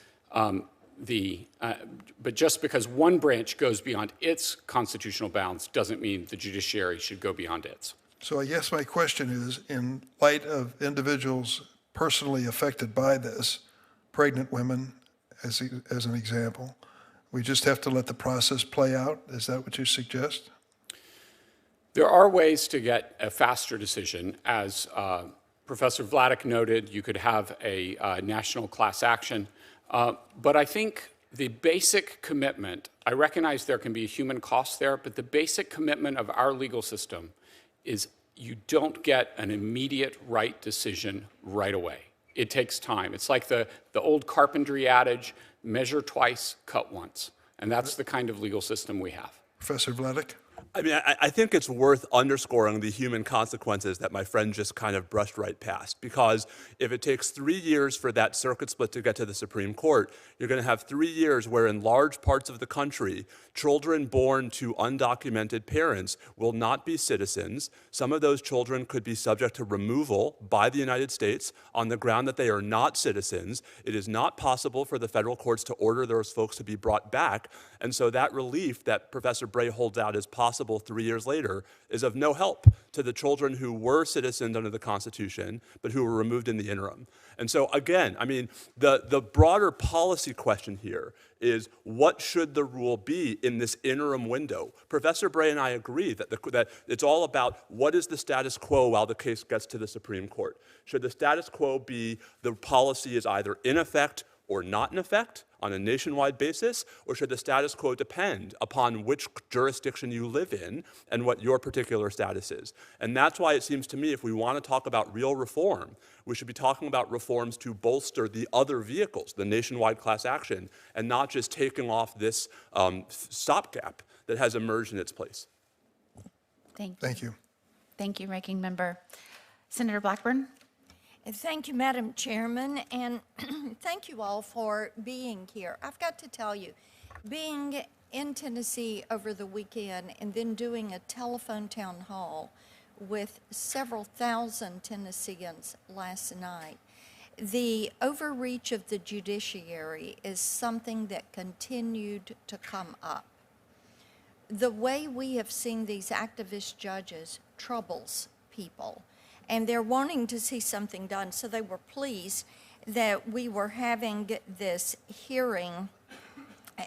C: one branch goes beyond its constitutional bounds doesn't mean the judiciary should go beyond its.
B: So I guess my question is, in light of individuals personally affected by this, pregnant women as an example, we just have to let the process play out? Is that what you suggest?
C: There are ways to get a faster decision, as Professor Vladeck noted you could have a national class action, but I think the basic commitment, I recognize there can be a human cost there, but the basic commitment of our legal system is you don't get an immediate right decision right away. It takes time. It's like the old carpentry adage, measure twice, cut once. And that's the kind of legal system we have.
B: Professor Vladeck?
D: I mean, I think it's worth underscoring the human consequences that my friend just kind of brushed right past. Because if it takes 3 years for that circuit split to get to the Supreme Court, you're going to have 3 years where in large parts of the country, children born to undocumented parents will not be citizens. Some of those children could be subject to removal by the United States on the ground that they are not citizens. It is not possible for the federal courts to order those folks to be brought back. And so that relief that Professor Bray holds out as possible 3 years later is of no help to the children who were citizens under the Constitution, but who were removed in the interim. And so again, I mean, the broader policy question here is what should the rule be in this interim window? Professor Bray and I agree that it's all about what is the status quo while the case gets to the Supreme Court. Should the status quo be the policy is either in effect or not in effect on a nationwide basis, or should the status quo depend upon which jurisdiction you live in and what your particular status is? And that's why it seems to me if we want to talk about real reform, we should be talking about reforms to bolster the other vehicles, the nationwide class action, and not just taking off this stopgap that has emerged in its place.
F: Thank you.
B: Thank you.
F: Thank you, Ranking Member. Senator Blackburn?
G: Thank you, Madam Chairman, and thank you all for being here. I've got to tell you, being in Tennessee over the weekend and then doing a telephone town hall with several thousand Tennesseans last night, the overreach of the judiciary is something that continued to come up. The way we have seen these activist judges troubles people, and they're wanting to see something done. So they were pleased that we were having this hearing,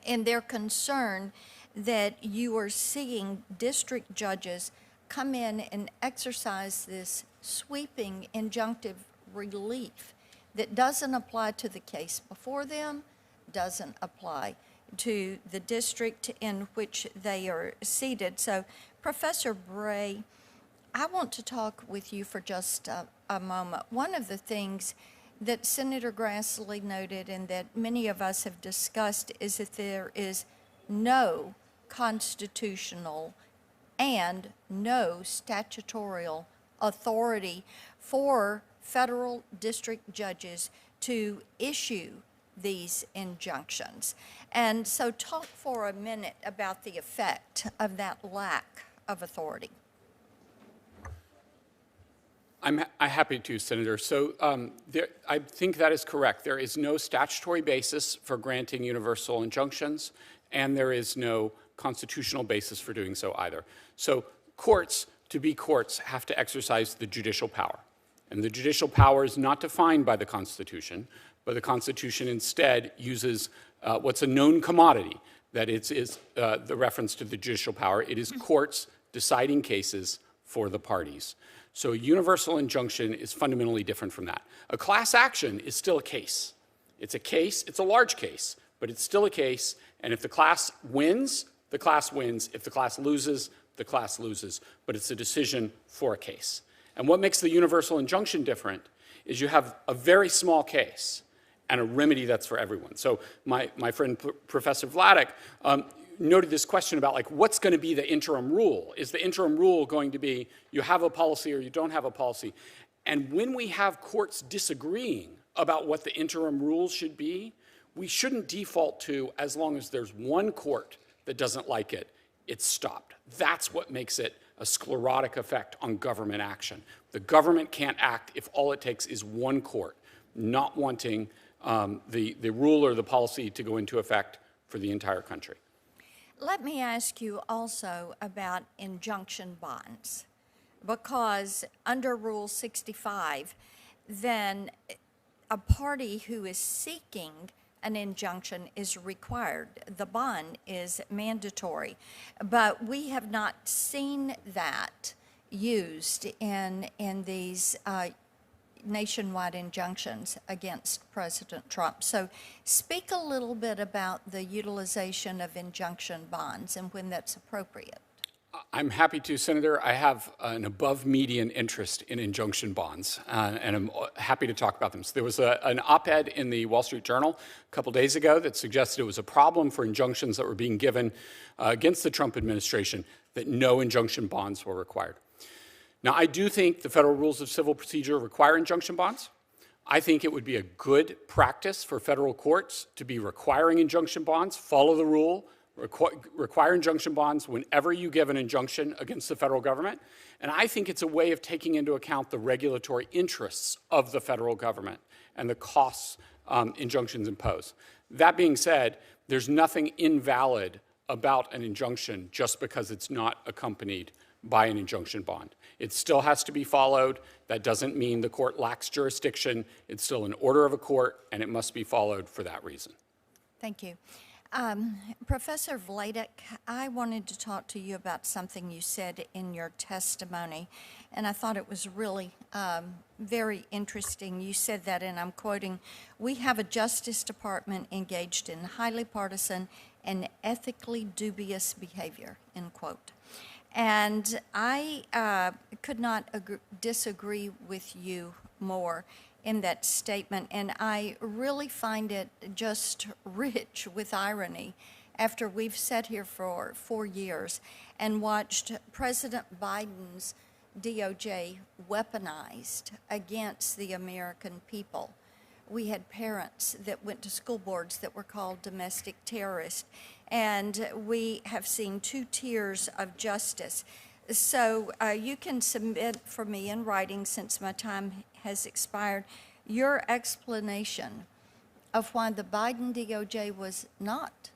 G: and they're concerned that you are seeing district judges come in and exercise this sweeping injunctive relief that doesn't apply to the case before them, doesn't apply to the district in which they are seated. So, Professor Bray, I want to talk with you for just a moment. One of the things that Senator Grassley noted and that many of us have discussed is that there is no constitutional and no statutory authority for federal district judges to issue these injunctions. And so talk for a minute about the effect of that lack of authority.
C: I'm happy to, Senator. So I think that is correct. There is no statutory basis for granting universal injunctions, and there is no constitutional basis for doing so either. So courts, to be courts, have to exercise the judicial power. And the judicial power is not defined by the Constitution, but the Constitution instead uses what's a known commodity, that is the reference to the judicial power. It is courts deciding cases for the parties. So a universal injunction is fundamentally different from that. A class action is still a case. It's a case, it's a large case, but it's still a case, and if the class wins, the class wins. If the class loses, the class loses, but it's a decision for a case. And what makes the universal injunction different is you have a very small case and a remedy that's for everyone. So my friend Professor Vladeck noted this question about like what's going to be the interim rule. Is the interim rule going to be you have a policy or you don't have a policy? And when we have courts disagreeing about what the interim rule should be, we shouldn't default to as long as there's one court that doesn't like it, it's stopped. That's what makes it a sclerotic effect on government action. The government can't act if all it takes is one court not wanting the rule or the policy to go into effect for the entire country.
G: Let me ask you also about injunction bonds, because under Rule 65, then a party who is seeking an injunction is required. The bond is mandatory, but we have not seen that used in these nationwide injunctions against President Trump. So speak a little bit about the utilization of injunction bonds and when that's appropriate.
C: I'm happy to, Senator. I have an above median interest in injunction bonds, and I'm happy to talk about them. So there was an op-ed in the Wall Street Journal a couple days ago that suggested it was a problem for injunctions that were being given against the Trump administration, that no injunction bonds were required. Now, I do think the federal rules of civil procedure require injunction bonds. I think it would be a good practice for federal courts to be requiring injunction bonds, follow the rule, require injunction bonds whenever you give an injunction against the federal government. And I think it's a way of taking into account the regulatory interests of the federal government and the costs injunctions impose. That being said, there's nothing invalid about an injunction just because it's not accompanied by an injunction bond. It still has to be followed. That doesn't mean the court lacks jurisdiction. It's still an order of a court, and it must be followed for that reason.
G: Thank you. Professor Vladeck, I wanted to talk to you about something you said in your testimony, and I thought it was really very interesting. You said that, and I'm quoting, "We have a Justice Department engaged in highly partisan and ethically dubious behavior," end quote. And I could not disagree with you more in that statement, and I really find it just rich with irony after we've sat here for 4 years and watched President Biden's DOJ weaponized against the American people. We had parents that went to school boards that were called domestic terrorists, and we have seen 2 tiers of justice. So you can submit for me in writing, since my time has expired, your explanation of why the Biden DOJ was not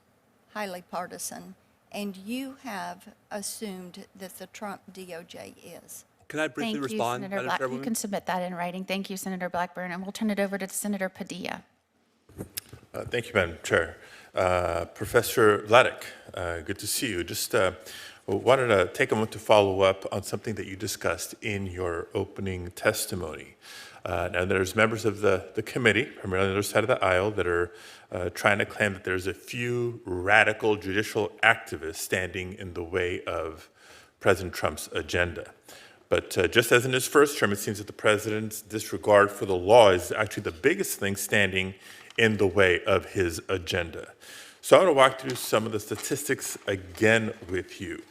G: highly partisan, and you have assumed that the Trump DOJ is.
D: Can I briefly
F: Thank you,
D: respond,
F: Senator
D: Madam
F: Black. You
D: Chairwoman?
F: can submit that in writing. Thank you, Senator Blackburn, and we'll turn it over to Senator Padilla.
H: Thank you, Madam Chair. Professor Vladeck, good to see you. Just wanted to take a moment to follow up on something that you discussed in your opening testimony. Now, there's members of the committee, primarily on the other side of the aisle, that are trying to claim that there's a few radical judicial activists standing in the way of President Trump's agenda. But just as in his first term, it seems that the president's disregard for the law is actually the biggest thing standing in the way of his agenda. So I want to walk through some of the statistics again with you.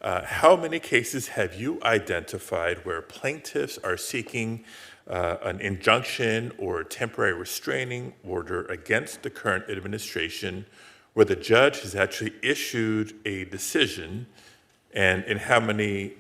H: How many cases have you identified where plaintiffs are seeking an injunction or temporary restraining order against the current administration where the judge has actually issued a decision, and in how many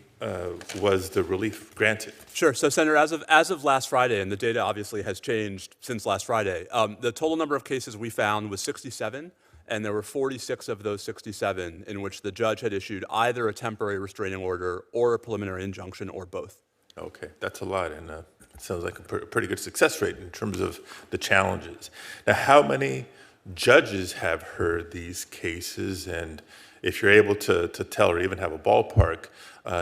H: was the relief granted?
D: Sure. So, Senator, as of last Friday, and the data obviously has changed since last Friday, the total number of cases we found was 67, and there were 46 of those 67 in which the judge had issued either a temporary restraining order or a preliminary injunction or both.
H: Okay, that's a lot, and it sounds like a pretty good success rate in terms of the challenges. Now, how many judges have heard these cases, and if you're able to tell or even have a ballpark,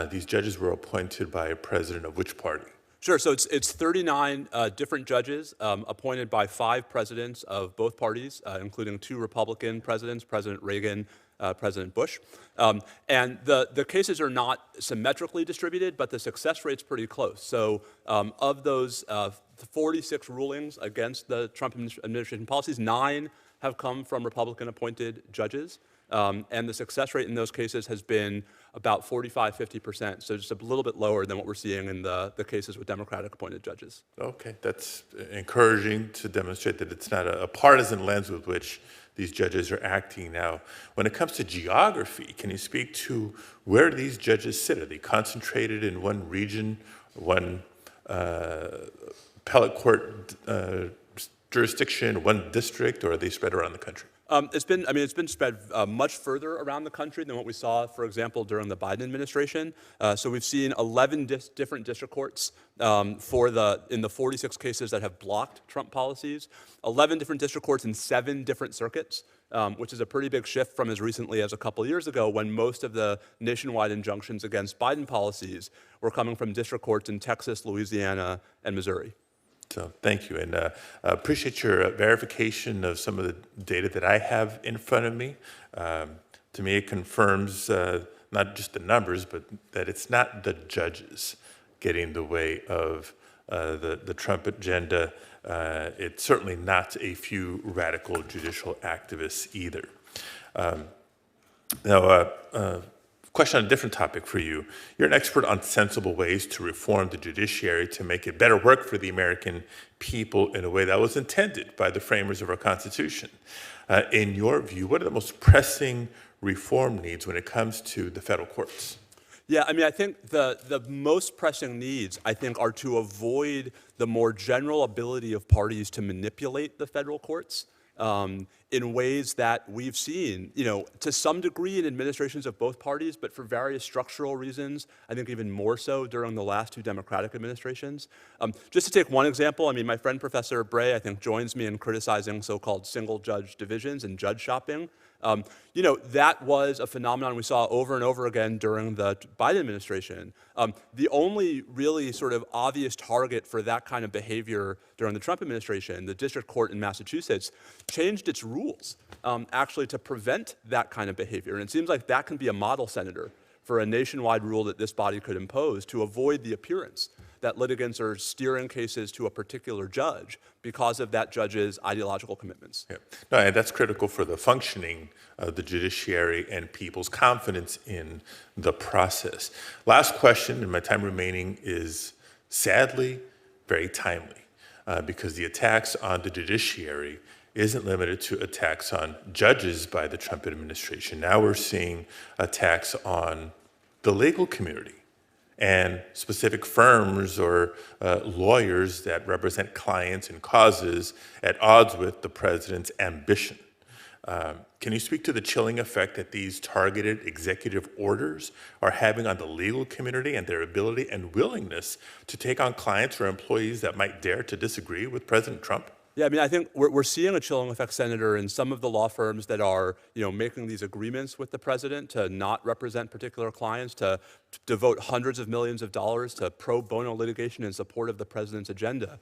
H: these judges were appointed by a president of which party?
D: Sure. So it's 39 different judges appointed by 5 presidents of both parties, including 2 Republican presidents, President Reagan, President Bush. And the cases are not symmetrically distributed, but the success rate's pretty close. So of those 46 rulings against the Trump administration policies, 9 have come from Republican-appointed judges. And the success rate in those cases has been about 45-50%, so just a little bit lower than what we're seeing in the cases with Democratic-appointed judges.
H: Okay, that's encouraging to demonstrate that it's not a partisan lens with which these judges are acting. Now, when it comes to geography, can you speak to where these judges sit? Are they concentrated in one region, one appellate court jurisdiction, one district, or are they spread around the country?
D: It's been spread much further around the country than what we saw, for example, during the Biden administration. So we've seen 11 different district courts in the 46 cases that have blocked Trump policies, 11 different district courts in 7 different circuits, which is a pretty big shift from as recently as a couple years ago when most of the nationwide injunctions against Biden policies were coming from district courts in Texas, Louisiana, and Missouri.
H: So thank you, and appreciate your verification of some of the data that I have in front of me. To me, it confirms not just the numbers, but that it's not the judges getting in the way of the Trump agenda. It's certainly not a few radical judicial activists either. Now, question on a different topic for you. You're an expert on sensible ways to reform the judiciary to make it better work for the American people in a way that was intended by the framers of our Constitution. In your view, what are the most pressing reform needs when it comes to the federal courts?
D: Yeah, I mean, I think the most pressing needs, I think, are to avoid the more general ability of parties to manipulate the federal courts in ways that we've seen, to some degree in administrations of both parties, but for various structural reasons, I think even more so during the last two Democratic administrations. Just to take one example, I mean, my friend Professor Bray, I think, joins me in criticizing so-called single judge divisions and judge shopping. That was a phenomenon we saw over and over again during the Biden administration. The only really sort of obvious target for that kind of behavior during the Trump administration, the district court in Massachusetts, changed its rules actually to prevent that kind of behavior. And it seems like that can be a model, Senator, for a nationwide rule that this body could impose to avoid the appearance that litigants are steering cases to a particular judge because of that judge's ideological commitments.
H: Yeah. No, and that's critical for the functioning of the judiciary and people's confidence in the process. Last question, and my time remaining is sadly very timely because the attacks on the judiciary isn't limited to attacks on judges by the Trump administration. Now we're seeing attacks on the legal community and specific firms or lawyers that represent clients and causes at odds with the president's ambition. Can you speak to the chilling effect that these targeted executive orders are having on the legal community and their ability and willingness to take on clients or employees that might dare to disagree with President Trump?
D: Yeah, I mean, I think we're seeing a chilling effect, Senator, in some of the law firms that are, making these agreements with the president to not represent particular clients, to devote hundreds of millions of dollars to pro bono litigation in support of the president's agenda.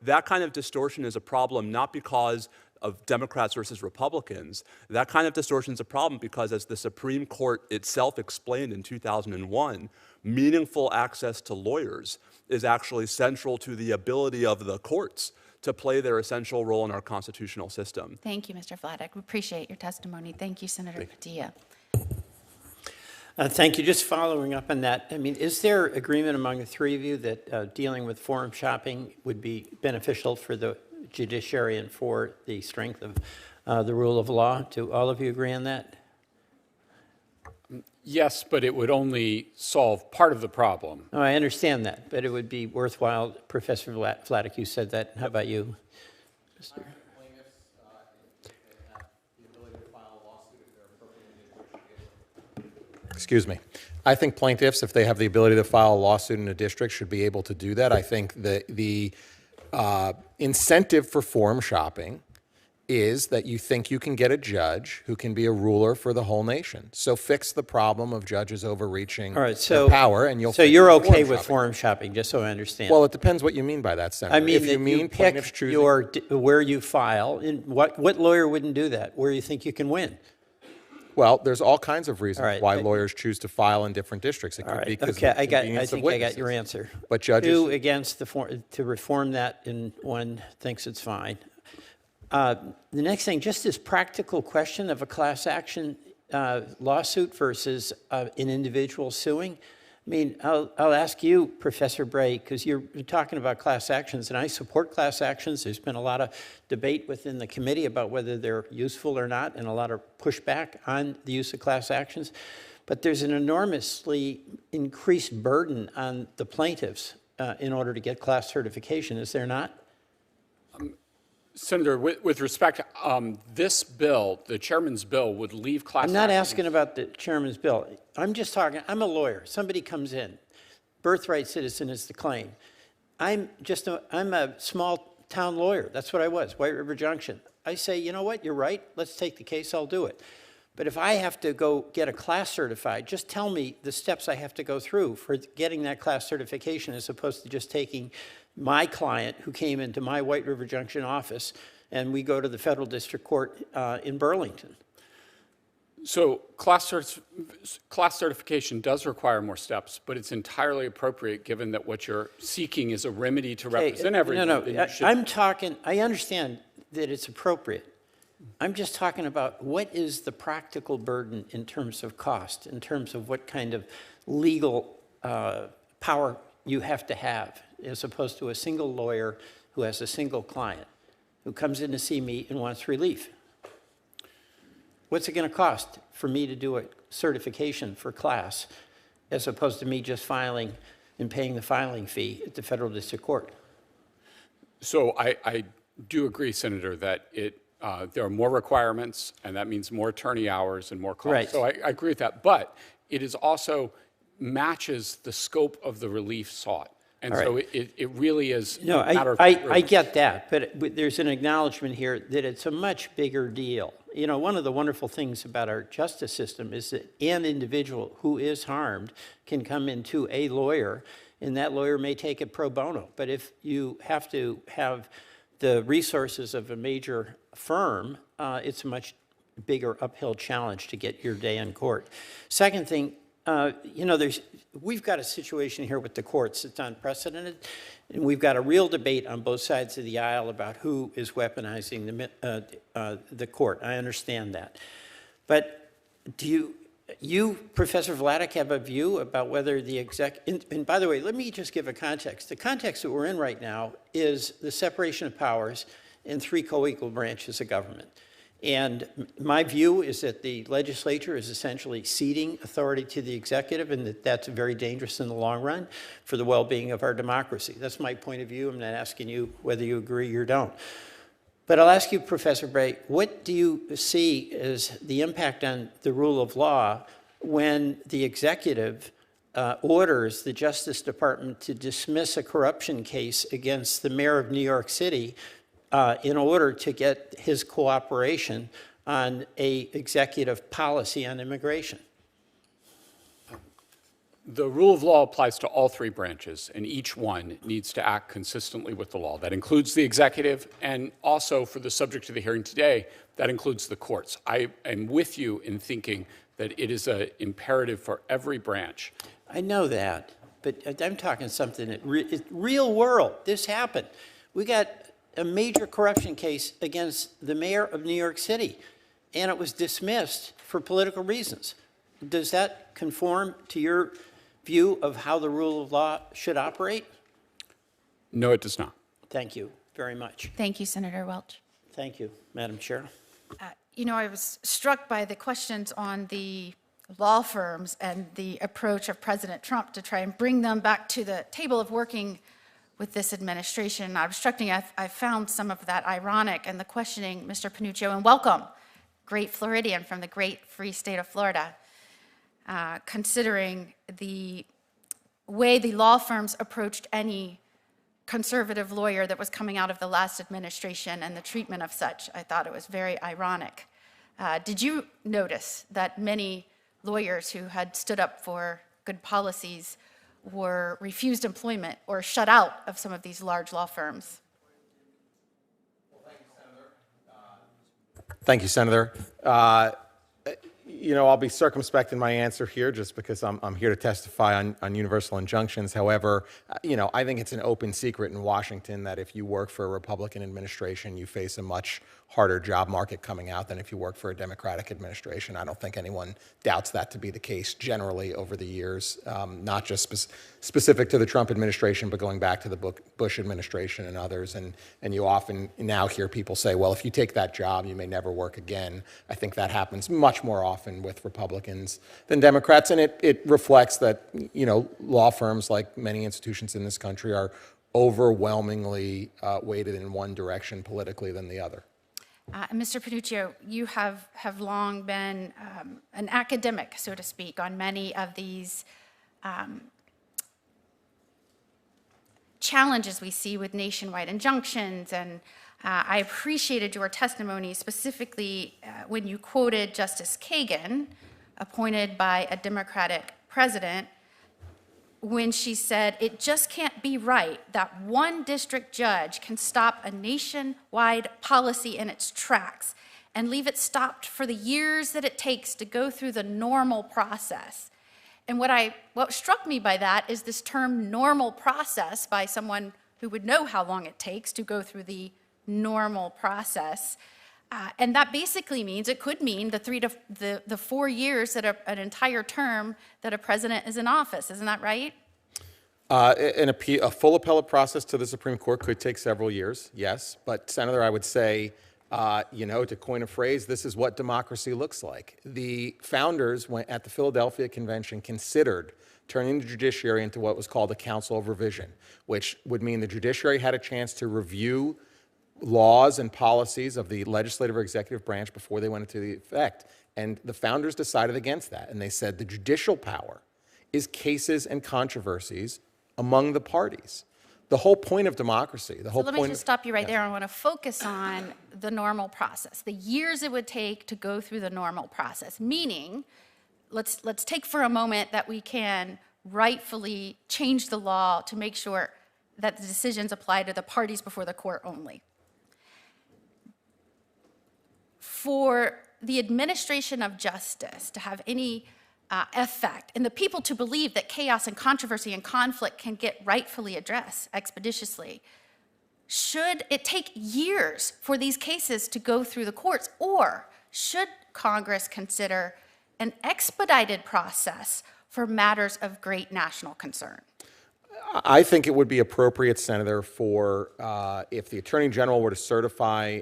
D: That kind of distortion is a problem not because of Democrats versus Republicans. That kind of distortion is a problem because, as the Supreme Court itself explained in 2001, meaningful access to lawyers is actually central to the ability of the courts to play their essential role in our constitutional system.
F: Thank you, Mr. Vladeck. We appreciate your testimony. Thank you, Senator Padilla.
I: Thank you. Just following up on that, I mean, is there agreement among the three of you that dealing with forum shopping would be beneficial for the judiciary and for the strength of the rule of law? Do all of you agree on that?
C: Yes, but it would only solve part of the problem.
I: Oh, I understand that, but it would be worthwhile. Professor Vladeck, you said that. How about you, Mr.?
E: Excuse me. I think plaintiffs, if they have the ability to file a lawsuit in a district, should be able to do that. I think the incentive for forum shopping is that you think you can get a judge who can be a ruler for the whole nation. So fix the problem of judges overreaching their power, and you'll.
I: So you're okay with forum shopping, just so I understand.
E: Well, it depends what you mean by that, Senator.
I: I mean,
E: if you mean plaintiffs choosing
I: where you file. And what lawyer wouldn't do that? Where you think you can win?
E: Well, there's all kinds of reasons why lawyers choose to file in different districts. It could be because
I: okay,
E: of
I: I
E: convenience
I: think
E: of
I: I got your answer.
E: But judges
I: Two against to reform that, and one thinks it's fine. The next thing, just this practical question of a class action lawsuit versus an individual suing. I mean, I'll ask you, Professor Bray, because you're talking about class actions, and I support class actions. There's been a lot of debate within the committee about whether they're useful or not, and a lot of pushback on the use of class actions. But there's an enormously increased burden on the plaintiffs in order to get class certification, is there not?
C: Senator, with respect, this bill, the chairman's bill, would leave class
I: I'm not
C: actions.
I: asking about the chairman's bill. I'm just talking, I'm a lawyer. Somebody comes in. Birthright citizen is the claim. I'm a small town lawyer. That's what I was, White River Junction. I say, you know what, you're right. Let's take the case. I'll do it. But if I have to go get a class certified, just tell me the steps I have to go through for getting that class certification as opposed to just taking my client who came into my White River Junction office, and we go to the federal district court in Burlington.
C: So class certification does require more steps, but it's entirely appropriate given that what you're seeking is a remedy to represent everyone.
I: I understand that it's appropriate. I'm just talking about what is the practical burden in terms of cost, in terms of what kind of legal power you have to have, as opposed to a single lawyer who has a single client who comes in to see me and wants relief. What's it going to cost for me to do a certification for class as opposed to me just filing and paying the filing fee at the federal district court?
C: So I do agree, Senator, that there are more requirements, and that means more attorney hours and more costs.
I: Right.
C: So I agree with that. But it is also matches the scope of the relief sought. And
I: All
C: so
I: right.
C: it really is
I: No,
C: a matter of
I: I get that, but there's an acknowledgement here that it's a much bigger deal. You know, one of the wonderful things about our justice system is that an individual who is harmed can come into a lawyer, and that lawyer may take it pro bono. But if you have to have the resources of a major firm, it's a much bigger uphill challenge to get your day in court. Second thing, you know, we've got a situation here with the courts that's unprecedented, and we've got a real debate on both sides of the aisle about who is weaponizing the court. I understand that. But do you, Professor Vladeck, have a view about whether the and by the way, let me just give a context. The context that we're in right now is the separation of powers in three co-equal branches of government. And my view is that the legislature is essentially ceding authority to the executive, and that that's very dangerous in the long run for the well-being of our democracy. That's my point of view. I'm not asking you whether you agree or don't. But I'll ask you, Professor Bray, what do you see as the impact on the rule of law when the executive orders the Justice Department to dismiss a corruption case against the mayor of New York City in order to get his cooperation on a executive policy on immigration?
C: The rule of law applies to all three branches, and each one needs to act consistently with the law. That includes the executive, and also, for the subject of the hearing today, that includes the courts. I am with you in thinking that it is an imperative for every branch.
I: I know that, but I'm talking something that real world. This happened. We got a major corruption case against the mayor of New York City, and it was dismissed for political reasons. Does that conform to your view of how the rule of law should operate?
C: No, it does not.
I: Thank you very much.
F: Thank you, Senator Welch.
I: Thank you, Madam Chair.
F: You know, I was struck by the questions on the law firms and the approach of President Trump to try and bring them back to the table of working with this administration. I found some of that ironic, and the questioning, Mr. Panuccio, and welcome, great Floridian from the great free state of Florida, considering the way the law firms approached any conservative lawyer that was coming out of the last administration and the treatment of such. I thought it was very ironic. Did you notice that many lawyers who had stood up for good policies were refused employment or shut out of some of these large law firms?
E: Thank you, Senator. You know, I'll be circumspect in my answer here just because I'm here to testify on universal injunctions. However, you know, I think it's an open secret in Washington that if you work for a Republican administration, you face a much harder job market coming out than if you work for a Democratic administration. I don't think anyone doubts that to be the case generally over the years, not just specific to the Trump administration, but going back to the Bush administration and others. And you often now hear people say, well, if you take that job, you may never work again. I think that happens much more often with Republicans than Democrats. And it reflects that, you know, law firms, like many institutions in this country, are overwhelmingly weighted in one direction politically than the other.
F: Mr. Panuccio, you have long been an academic, so to speak, on many of these challenges we see with nationwide injunctions, and I appreciated your testimony specifically when you quoted Justice Kagan, appointed by a Democratic president, when she said, it just can't be right that one district judge can stop a nationwide policy in its tracks and leave it stopped for the years that it takes to go through the normal process. And what struck me by that is this term normal process by someone who would know how long it takes to go through the normal process. And that basically means, it could mean the 4 years that an entire term that a president is in office. Isn't that right?
E: A full appellate process to the Supreme Court could take several years, yes. But, Senator, I would say, to coin a phrase, this is what democracy looks like. The founders at the Philadelphia Convention considered turning the judiciary into what was called a council of revision, which would mean the judiciary had a chance to review laws and policies of the legislative or executive branch before they went into effect. And the founders decided against that. And they said the judicial power is cases and controversies among the parties. The whole point of democracy, the whole
F: point.
E: point.
F: Let me just stop you right there. I want to focus on the normal process, the years it would take to go through the normal process. Meaning, let's take for a moment that we can rightfully change the law to make sure that the decisions apply to the parties before the court only. For the administration of justice to have any effect, and the people to believe that chaos and controversy and conflict can get rightfully addressed expeditiously, should it take years for these cases to go through the courts, or should Congress consider an expedited process for matters of great national concern?
E: I think it would be appropriate, Senator, for if the Attorney General were to certify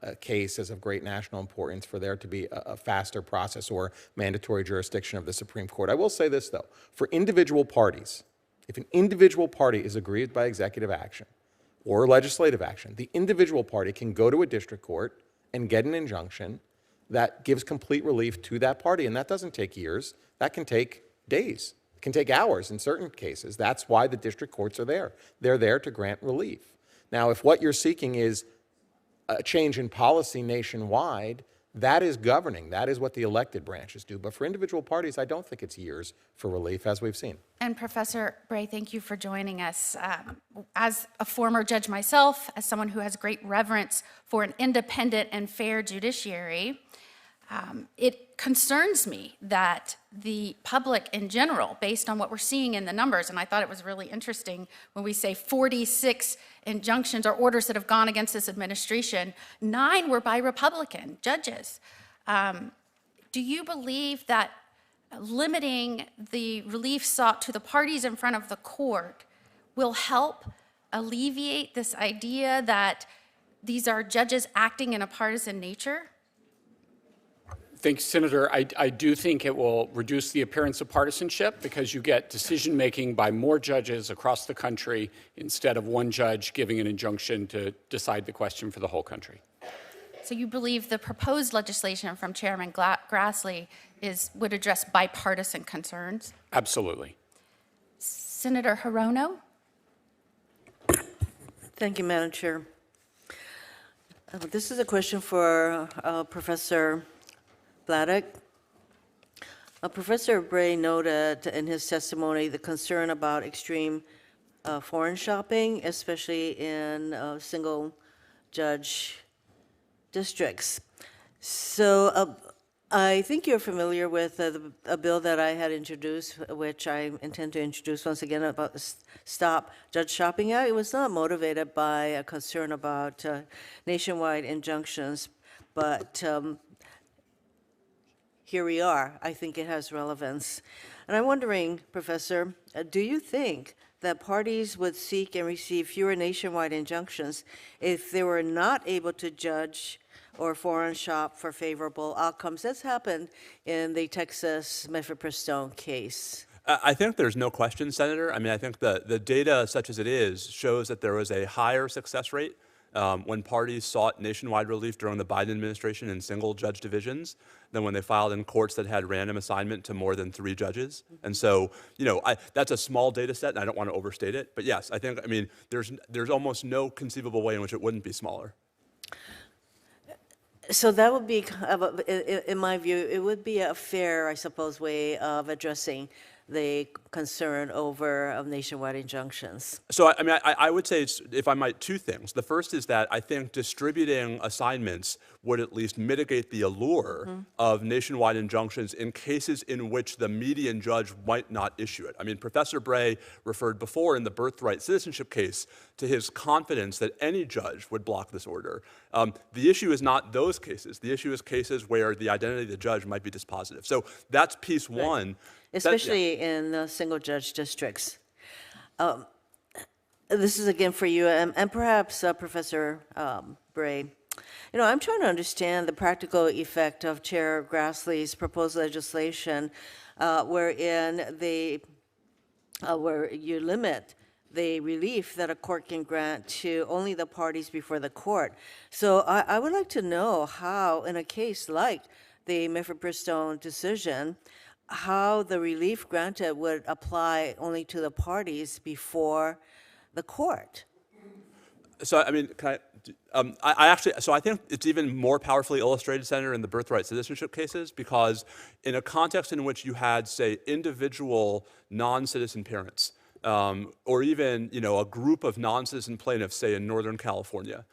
E: a case as of great national importance, for there to be a faster process or mandatory jurisdiction of the Supreme Court. I will say this, though. For individual parties, if an individual party is aggrieved by executive action or legislative action, the individual party can go to a district court and get an injunction that gives complete relief to that party. And that doesn't take years. That can take days. It can take hours in certain cases. That's why the district courts are there. They're there to grant relief. Now, if what you're seeking is a change in policy nationwide, that is governing. That is what the elected branches do. But for individual parties, I don't think it's years for relief, as we've seen.
F: And Professor Bray, thank you for joining us. As a former judge myself, as someone who has great reverence for an independent and fair judiciary, it concerns me that the public in general, based on what we're seeing in the numbers, and I thought it was really interesting when we say 46 injunctions or orders that have gone against this administration, 9 were by Republican judges. Do you believe that limiting the relief sought to the parties in front of the court will help alleviate this idea that these are judges acting in a partisan nature?
C: Thanks, Senator. I do think it will reduce the appearance of partisanship because you get decision-making by more judges across the country instead of one judge giving an injunction to decide the question for the whole country.
F: So you believe the proposed legislation from Chairman Grassley would address bipartisan concerns?
C: Absolutely.
F: Senator Hirono?
J: Thank you, Madam Chair. This is a question for Professor Vladeck. Professor Bray noted in his testimony the concern about extreme foreign shopping, especially in single judge districts. So I think you're familiar with a bill that I had introduced, which I intend to introduce once again, about the Stop Judge Shopping Act. It was not motivated by a concern about nationwide injunctions, but here we are. I think it has relevance. And I'm wondering, Professor, do you think that parties would seek and receive fewer nationwide injunctions if they were not able to judge or foreign shop for favorable outcomes? That's happened in the Texas Mifepristone case.
D: I think there's no question, Senator. I mean, I think the data, such as it is, shows that there was a higher success rate when parties sought nationwide relief during the Biden administration in single judge divisions than when they filed in courts that had random assignment to more than 3 judges. And so, that's a small data set, and I don't want to overstate it. But yes, I mean, there's almost no conceivable way in which it wouldn't be smaller.
J: So that would be, in my view, it would be a fair, I suppose, way of addressing the concern over nationwide injunctions?
D: So, I mean, I would say, if I might, two things. The first is that I think distributing assignments would at least mitigate the allure of nationwide injunctions in cases in which the median judge might not issue it. I mean, Professor Bray referred before in the birthright citizenship case to his confidence that any judge would block this order. The issue is not those cases. The issue is cases where the identity of the judge might be dispositive. So that's piece one.
J: Especially in single judge districts. This is again for you, and perhaps Professor Bray. You know, I'm trying to understand the practical effect of Chair Grassley's proposed legislation, wherein where you limit the relief that a court can grant to only the parties before the court. So I would like to know how, in a case like the Mifferbristone decision, how the relief granted would apply only to the parties before the court.
D: So, I mean, I think it's even more powerfully illustrated, Senator, in the birthright citizenship cases, because in a context in which you had, say, individual non-citizen parents, or even, you know, a group of non-citizen plaintiffs, say, in Northern California,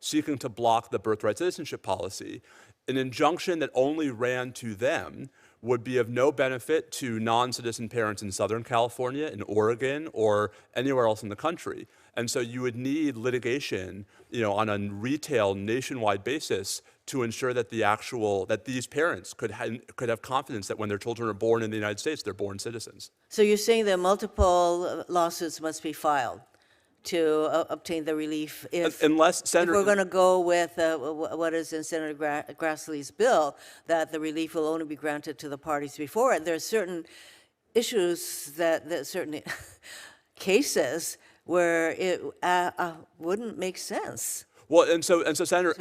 D: seeking to block the birthright citizenship policy, an injunction that only ran to them would be of no benefit to non-citizen parents in Southern California, in Oregon, or anywhere else in the country. And so you would need litigation, you know, on a retail nationwide basis to ensure that that these parents could have confidence that when their children are born in the United States, they're born citizens.
J: So you're saying that multiple lawsuits must be filed to obtain the relief if we're going to go with what is in Senator Grassley's bill, that the relief will only be granted to the parties before it. There are certain issues that certain cases where it wouldn't make sense.
D: Well, and so Senator,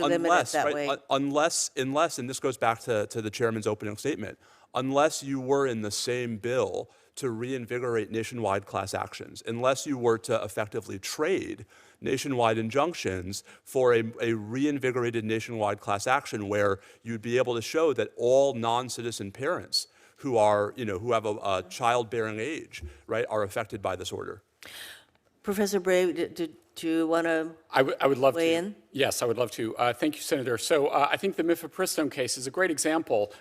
J: unless,
D: and this goes back to the chairman's opening statement, unless you were in the same bill to reinvigorate nationwide class actions, unless you were to effectively trade nationwide injunctions for a reinvigorated nationwide class action where you'd be able to show that all non-citizen parents who are, you know, who have a childbearing age, right, are affected by this order.
J: Professor Bray, do you want to
C: I would love
J: weigh
C: to.
J: in?
C: Yes, I would love to. Thank you, Senator. So I think the Mifferbristone case is a great example.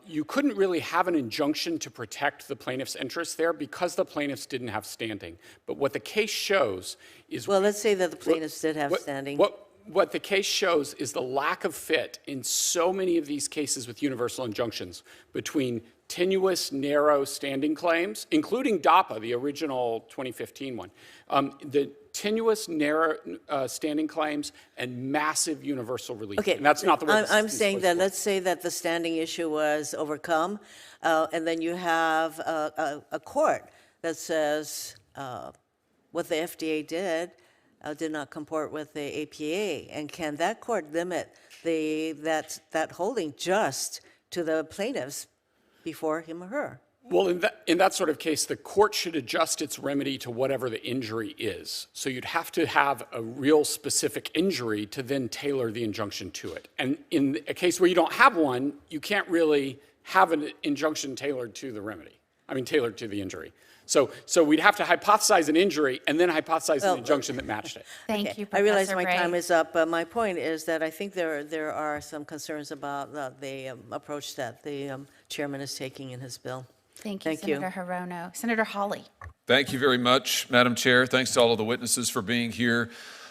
C: You couldn't really have an injunction to protect the plaintiff's interests there because the plaintiffs didn't have standing. But what the case shows is...
J: Well, let's say that the plaintiffs did have standing.
C: What the case shows is the lack of fit in so many of these cases with universal injunctions between tenuous, narrow standing claims, including DAPA, the original 2015 one, the tenuous, narrow standing claims, and massive universal relief.
J: Okay,
C: and that's not the way
J: I'm saying that, let's say that the standing issue was overcome, and then you have a court that says what the FDA did not comport with the APA, and can that court limit that holding just to the plaintiffs before him or her?
C: Well, in that sort of case, the court should adjust its remedy to whatever the injury is. So you'd have to have a real specific injury to then tailor the injunction to it. And in a case where you don't have one, you can't really have an injunction tailored to the remedy. I mean, tailored to the injury. So we'd have to hypothesize an injury and then hypothesize an injunction that matched it.
F: Thank you,
J: I realize
F: Professor
J: my
F: Bray.
J: time is up, but my point is that I think there are some concerns about the approach that the chairman is taking in his bill.
F: Thank you, Senator Hirono. Senator Hawley.
K: Thank you very much, Madam Chair. Thanks to all of the witnesses for being here.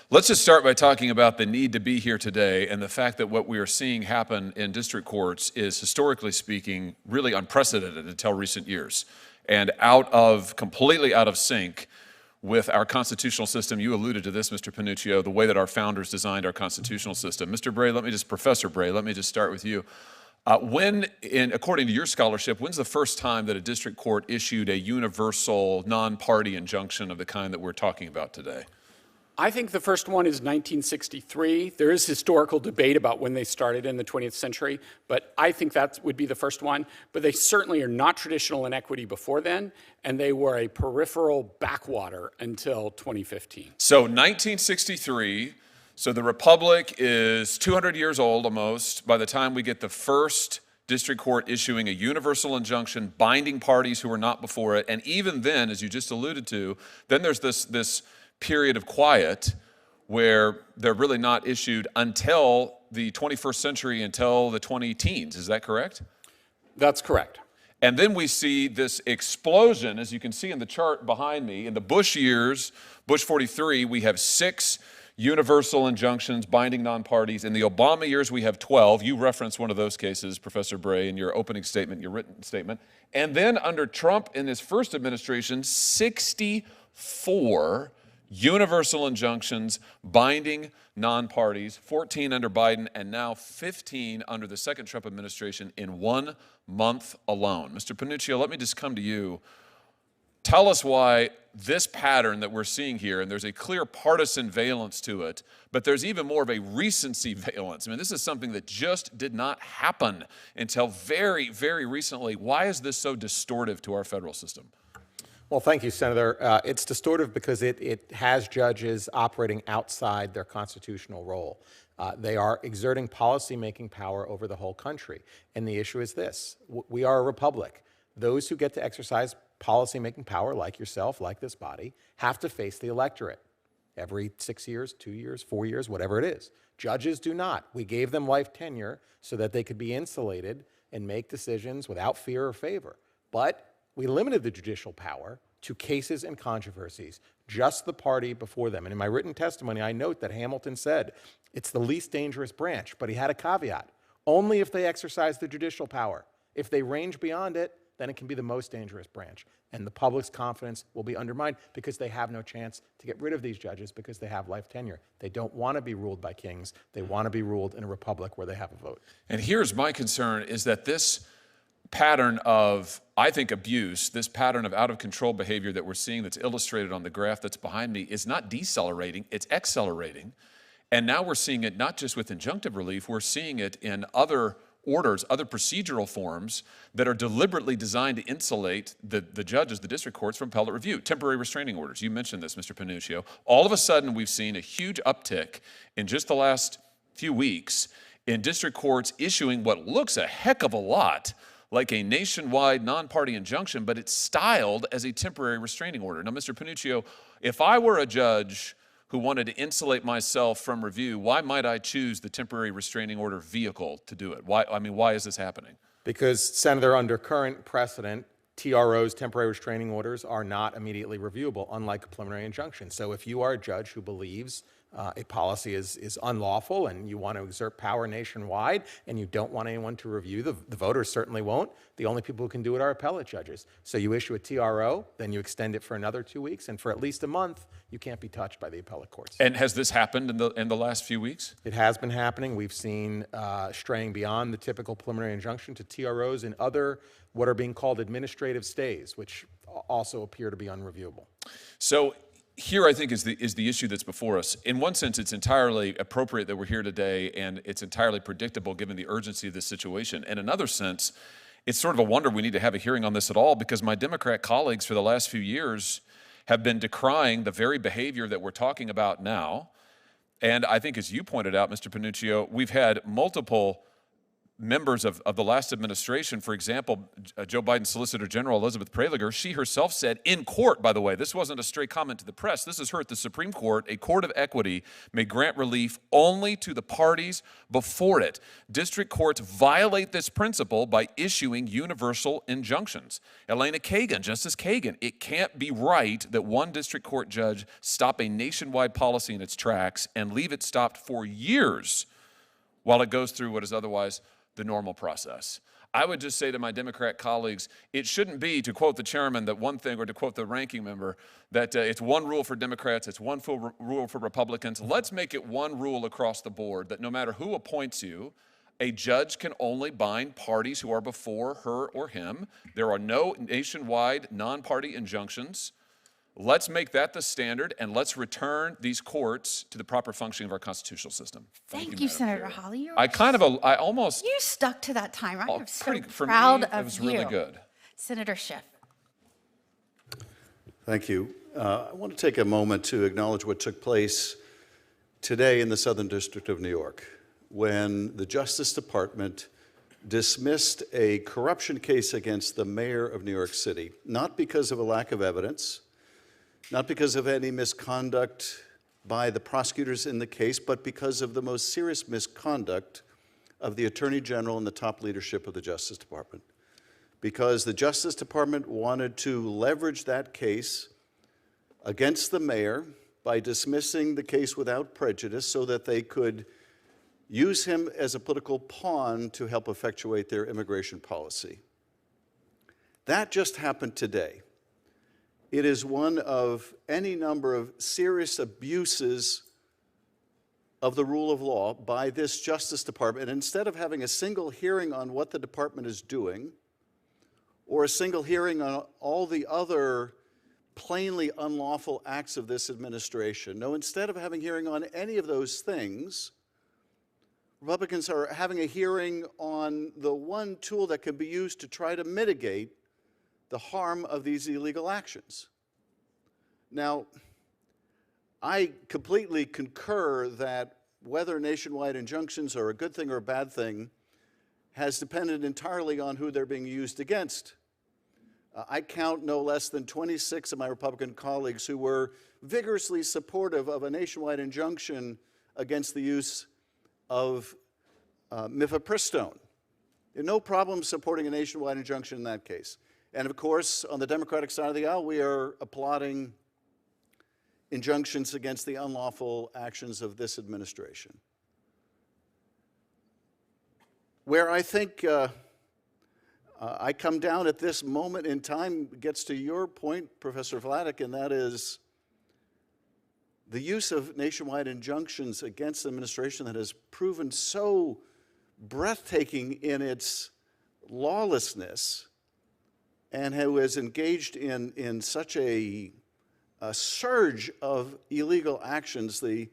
K: Let's just start by talking about the need to be here today and the fact that what we are seeing happen in district courts is, historically speaking, really unprecedented until recent years and completely out of sync with our constitutional system. You alluded to this, Mr. Panuccio, the way that our founders designed our constitutional system. Mr. Bray, Professor Bray, let me just start with you. According to your scholarship, when's the first time that a district court issued a universal non-party injunction of the kind that we're talking about today?
C: I think the first one is 1963. There is historical debate about when they started in the 20th century, but I think that would be the first one. But they certainly are not traditional in equity before then, and they were a peripheral backwater until 2015.
K: So 1963, so the Republic is 200 years old almost by the time we get the first district court issuing a universal injunction, binding parties who are not before it, and even then, as you just alluded to, then there's this period of quiet where they're really not issued until the 21st century, until the 20-teens. Is that correct?
C: That's correct.
K: And then we see this explosion, as you can see in the chart behind me. In the Bush years, Bush 43, we have 6 universal injunctions binding non-parties. In the Obama years, we have 12. You referenced one of those cases, Professor Bray, in your opening statement, your written statement. And then under Trump in his first administration, 64 universal injunctions binding non-parties, 14 under Biden, and now 15 under the second Trump administration in 1 month alone. Mr. Panuccio, let me just come to you. Tell us why this pattern that we're seeing here, and there's a clear partisan valence to it, but there's even more of a recency valence. I mean, this is something that just did not happen until very, very recently. Why is this so distortive to our federal system?
E: Well, thank you, Senator. It's distortive because it has judges operating outside their constitutional role. They are exerting policy-making power over the whole country. And the issue is this. We are a republic. Those who get to exercise policy-making power, like yourself, like this body, have to face the electorate every 6 years, 2 years, 4 years, whatever it is. Judges do not. We gave them life tenure so that they could be insulated and make decisions without fear or favor. But we limited the judicial power to cases and controversies, just the party before them. And in my written testimony, I note that Hamilton said it's the least dangerous branch, but he had a caveat. Only if they exercise the judicial power. If they range beyond it, then it can be the most dangerous branch. And the public's confidence will be undermined because they have no chance to get rid of these judges because they have life tenure. They don't want to be ruled by kings. They want to be ruled in a republic where they have a vote.
K: And here's my concern is that this pattern of, I think, abuse, this pattern of out-of-control behavior that we're seeing that's illustrated on the graph that's behind me is not decelerating, it's accelerating. And now we're seeing it not just with injunctive relief, we're seeing it in other orders, other procedural forms that are deliberately designed to insulate the judges, the district courts, from appellate review. Temporary restraining orders. You mentioned this, Mr. Panuccio. All of a sudden, we've seen a huge uptick in just the last few weeks in district courts issuing what looks a heck of a lot like a nationwide non-party injunction, but it's styled as a temporary restraining order. Now, Mr. Panuccio, if I were a judge who wanted to insulate myself from review, why might I choose the temporary restraining order vehicle to do it? Why is this happening?
E: Because, Senator, under current precedent, TROs, temporary restraining orders, are not immediately reviewable, unlike a preliminary injunction. So if you are a judge who believes a policy is unlawful and you want to exert power nationwide and you don't want anyone to review, the voters certainly won't. The only people who can do it are appellate judges. So you issue a TRO, then you extend it for another 2 weeks, and for at least a month, you can't be touched by the appellate courts.
K: And has this happened in the last few weeks?
E: It has been happening. We've seen straying beyond the typical preliminary injunction to TROs and other what are being called administrative stays, which also appear to be unreviewable.
K: So here, I think, is the issue that's before us. In one sense, it's entirely appropriate that we're here today, and it's entirely predictable given the urgency of this situation. In another sense, it's sort of a wonder we need to have a hearing on this at all, because my Democrat colleagues for the last few years have been decrying the very behavior that we're talking about now. And I think, as you pointed out, Mr. Panuccio, we've had multiple members of the last administration. For example, Joe Biden's Solicitor General Elizabeth Prelogar, she herself said in court, by the way, this wasn't a stray comment to the press, this is her at the Supreme Court, a court of equity may grant relief only to the parties before it. District courts violate this principle by issuing universal injunctions. Elena Kagan, Justice Kagan, it can't be right that one district court judge stop a nationwide policy in its tracks and leave it stopped for years while it goes through what is otherwise the normal process. I would just say to my Democrat colleagues, it shouldn't be, to quote the chairman, that one thing, or to quote the ranking member, that it's one rule for Democrats, it's one rule for Republicans. Let's make it one rule across the board that no matter who appoints you, a judge can only bind parties who are before her or him. There are no nationwide non-party injunctions. Let's make that the standard, and let's return these courts to the proper functioning of our constitutional system.
F: Thank you, Senator Hawley.
K: You
F: stuck to that time. I am so
K: for
F: proud
K: me,
F: of you.
K: it was really good.
F: Senator Schiff.
L: Thank you. I want to take a moment to acknowledge what took place today in the Southern District of New York when the Justice Department dismissed a corruption case against the mayor of New York City, not because of a lack of evidence, not because of any misconduct by the prosecutors in the case, but because of the most serious misconduct of the Attorney General and the top leadership of the Justice Department. Because the Justice Department wanted to leverage that case against the mayor by dismissing the case without prejudice so that they could use him as a political pawn to help effectuate their immigration policy. That just happened today. It is one of any number of serious abuses of the rule of law by this Justice Department. And instead of having a single hearing on what the department is doing, or a single hearing on all the other plainly unlawful acts of this administration, no, instead of having a hearing on any of those things, Republicans are having a hearing on the one tool that can be used to try to mitigate the harm of these illegal actions. Now, I completely concur that whether nationwide injunctions are a good thing or a bad thing has depended entirely on who they're being used against. I count no less than 26 of my Republican colleagues who were vigorously supportive of a nationwide injunction against the use of mifepristone. No problem supporting a nationwide injunction in that case. And of course, on the Democratic side of the aisle, we are applauding injunctions against the unlawful actions of this administration. Where I think I come down at this moment in time gets to your point, Professor Vladeck, and that is the use of nationwide injunctions against an administration that has proven so breathtaking in its lawlessness and who has engaged in such a surge of illegal actions, the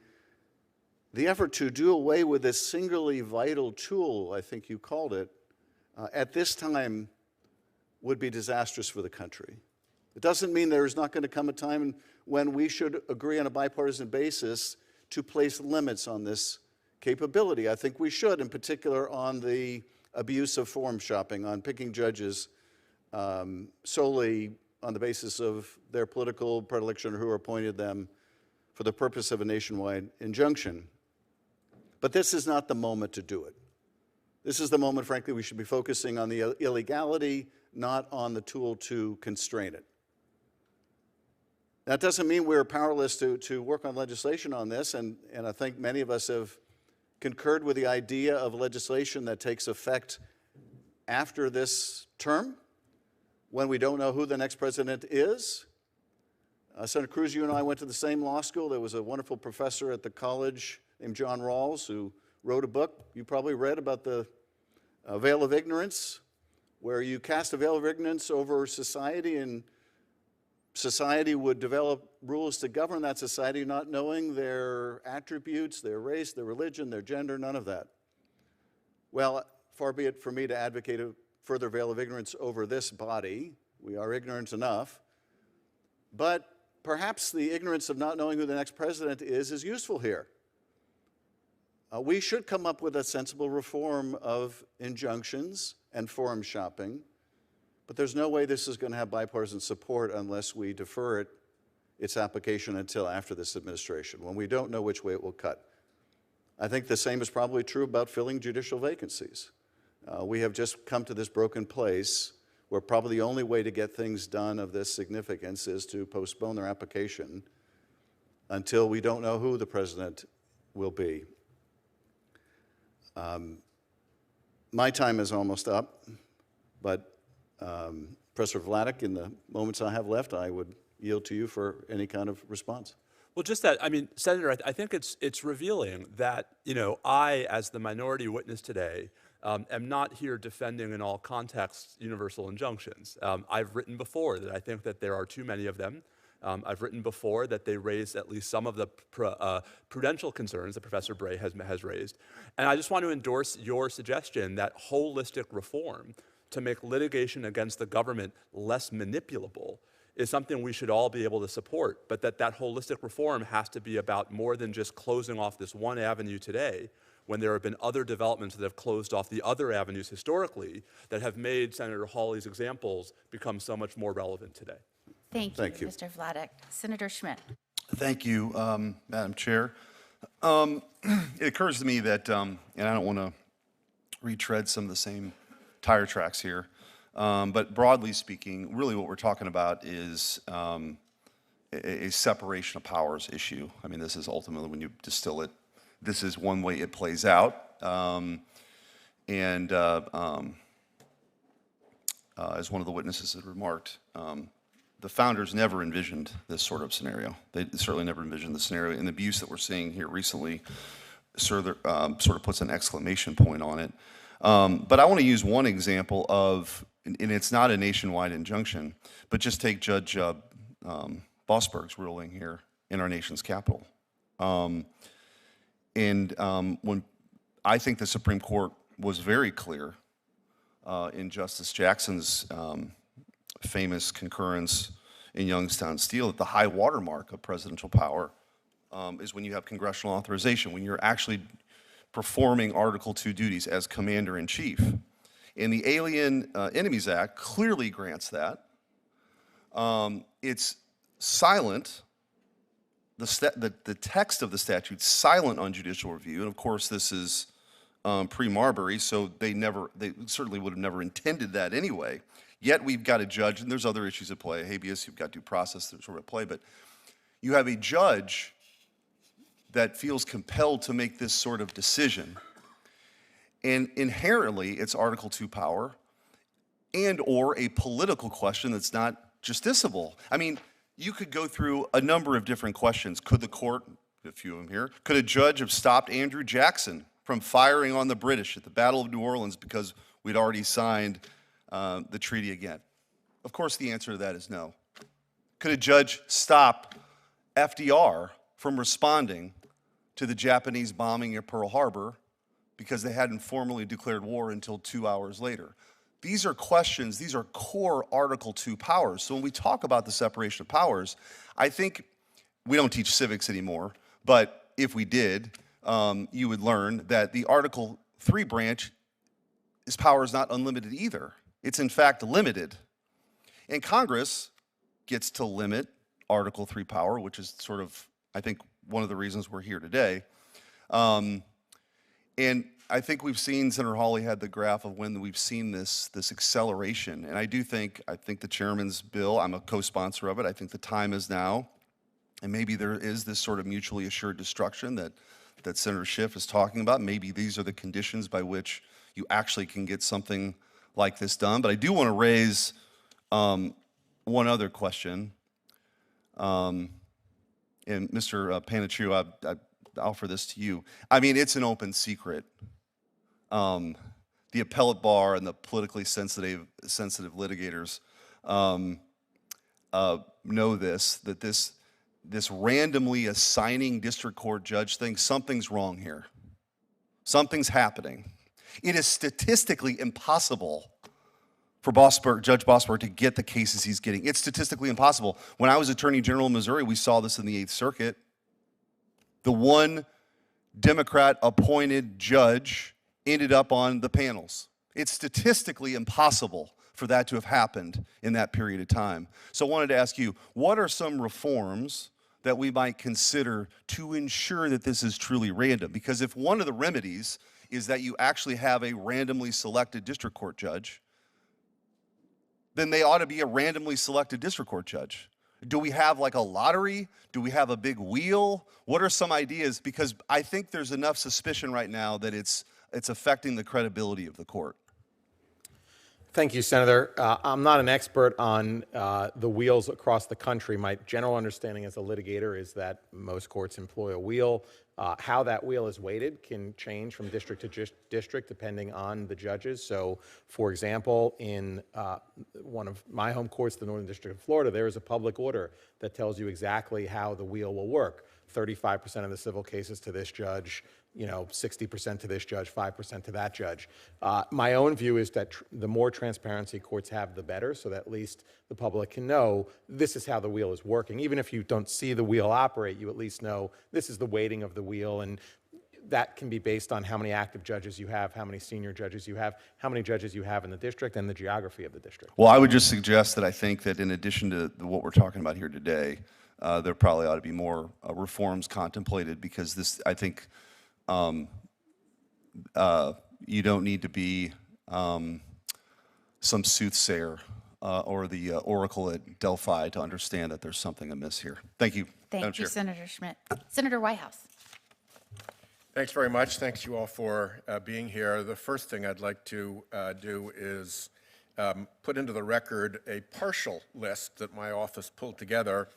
L: effort to do away with this singularly vital tool, I think you called it, at this time would be disastrous for the country. It doesn't mean there's not going to come a time when we should agree on a bipartisan basis to place limits on this capability. I think we should, in particular on the abuse of forum shopping, on picking judges solely on the basis of their political predilection or who appointed them for the purpose of a nationwide injunction. But this is not the moment to do it. This is the moment, frankly, we should be focusing on the illegality, not on the tool to constrain it. That doesn't mean we're powerless to work on legislation on this, and I think many of us have concurred with the idea of legislation that takes effect after this term, when we don't know who the next president is. Senator Cruz, you and I went to the same law school. There was a wonderful professor at the college named John Rawls who wrote a book you probably read about the veil of ignorance, where you cast a veil of ignorance over society and society would develop rules to govern that society, not knowing their attributes, their race, their religion, their gender, none of that. Well, far be it for me to advocate a further veil of ignorance over this body. We are ignorant enough. But perhaps the ignorance of not knowing who the next president is useful here. We should come up with a sensible reform of injunctions and forum shopping, but there's no way this is going to have bipartisan support unless we defer its application until after this administration, when we don't know which way it will cut. I think the same is probably true about filling judicial vacancies. We have just come to this broken place where probably the only way to get things done of this significance is to postpone their application until we don't know who the president will be. My time is almost up, but Professor Vladeck, in the moments I have left, I would yield to you for any kind of response.
D: Well, just that, I mean, Senator, I think it's revealing that, I, as the minority witness today, am not here defending in all contexts universal injunctions. I've written before that I think that there are too many of them. I've written before that they raise at least some of the prudential concerns that Professor Bray has raised. And I just want to endorse your suggestion that holistic reform to make litigation against the government less manipulable is something we should all be able to support, but that holistic reform has to be about more than just closing off this one avenue today. when there have been other developments that have closed off the other avenues historically that have made Senator Hawley's examples become so much more relevant today.
F: Thank
L: Thank you.
F: Mr. Vladeck. Senator Schmidt.
M: Thank you, Madam Chair. It occurs to me that, and I don't want to retread some of the same tire tracks here, but broadly speaking, really what we're talking about is a separation of powers issue. I mean, this is ultimately, when you distill it, this is one way it plays out. As one of the witnesses had remarked, the founders never envisioned this sort of scenario. They certainly never envisioned the scenario, and the abuse that we're seeing here recently sort of puts an exclamation point on it. But I want to use one example of, and it's not a nationwide injunction, but just take Judge Boisberg's ruling here in our nation's capital. When I think the Supreme Court was very clear in Justice Jackson's famous concurrence in Youngstown Steel that the high watermark of presidential power is when you have congressional authorization, when you're actually performing Article II duties as Commander-in-Chief. And the Alien Enemies Act clearly grants that. It's silent. The text of the statute's silent on judicial review, and of course this is pre-Marbury, so they certainly would have never intended that anyway. Yet we've got a judge, and there's other issues at play. Habeas, you've got due process that's sort of at play, but you have a judge that feels compelled to make this sort of decision. And inherently, it's Article II power and or a political question that's not justiciable. I mean, you could go through a number of different questions. Could the court, a few of them here, could a judge have stopped Andrew Jackson from firing on the British at the Battle of New Orleans because we'd already signed the treaty again? Of course, the answer to that is no. Could a judge stop FDR from responding to the Japanese bombing at Pearl Harbor because they hadn't formally declared war until 2 hours later? These are questions, these are core Article II powers. So when we talk about the separation of powers, I think we don't teach civics anymore, but if we did, you would learn that the Article III branch, its power is not unlimited either. It's in fact limited. And Congress gets to limit Article III power, which is sort of, I think, one of the reasons we're here today. And I think we've seen, Senator Hawley had the graph of when we've seen this acceleration. And I think the chairman's bill, I'm a co-sponsor of it, I think the time is now. And maybe there is this sort of mutually assured destruction that Senator Schiff is talking about. Maybe these are the conditions by which you actually can get something like this done. But I do want to raise one other question. And Mr. Panuccio, I offer this to you. I mean, it's an open secret. The appellate bar and the politically sensitive litigators know that this randomly assigning district court judge thing, something's wrong here. Something's happening. It is statistically impossible for Judge Boisberg to get the cases he's getting. It's statistically impossible. When I was Attorney General in Missouri, we saw this in the 8th Circuit. The one Democrat-appointed judge ended up on the panels. It's statistically impossible for that to have happened in that period of time. So I wanted to ask you, what are some reforms that we might consider to ensure that this is truly random? Because if one of the remedies is that you actually have a randomly selected district court judge, then they ought to be a randomly selected district court judge. Do we have like a lottery? Do we have a big wheel? What are some ideas? Because I think there's enough suspicion right now that it's affecting the credibility of the court.
E: Thank you, Senator. I'm not an expert on the wheels across the country. My general understanding as a litigator is that most courts employ a wheel. How that wheel is weighted can change from district to district depending on the judges. So, for example, in one of my home courts, the Northern District of Florida, there is a public order that tells you exactly how the wheel will work. 35% of the civil cases to this judge, 60% to this judge, 5% to that judge. My own view is that the more transparency courts have, the better, so that at least the public can know this is how the wheel is working. Even if you don't see the wheel operate, you at least know this is the weighting of the wheel. And that can be based on how many active judges you have, how many senior judges you have, how many judges you have in the district, and the geography of the district.
M: Well, I would just suggest that I think that in addition to what we're talking about here today, there probably ought to be more reforms contemplated, because this, I think, you don't need to be some soothsayer or the oracle at Delphi to understand that there's something amiss here. Thank you. Madam
F: Thank you,
M: Chair.
F: Senator Schmidt. Senator Whitehouse.
N: Thanks very much. Thanks you all for being here. The first thing I'd like to do is put into the record a partial list that my office pulled together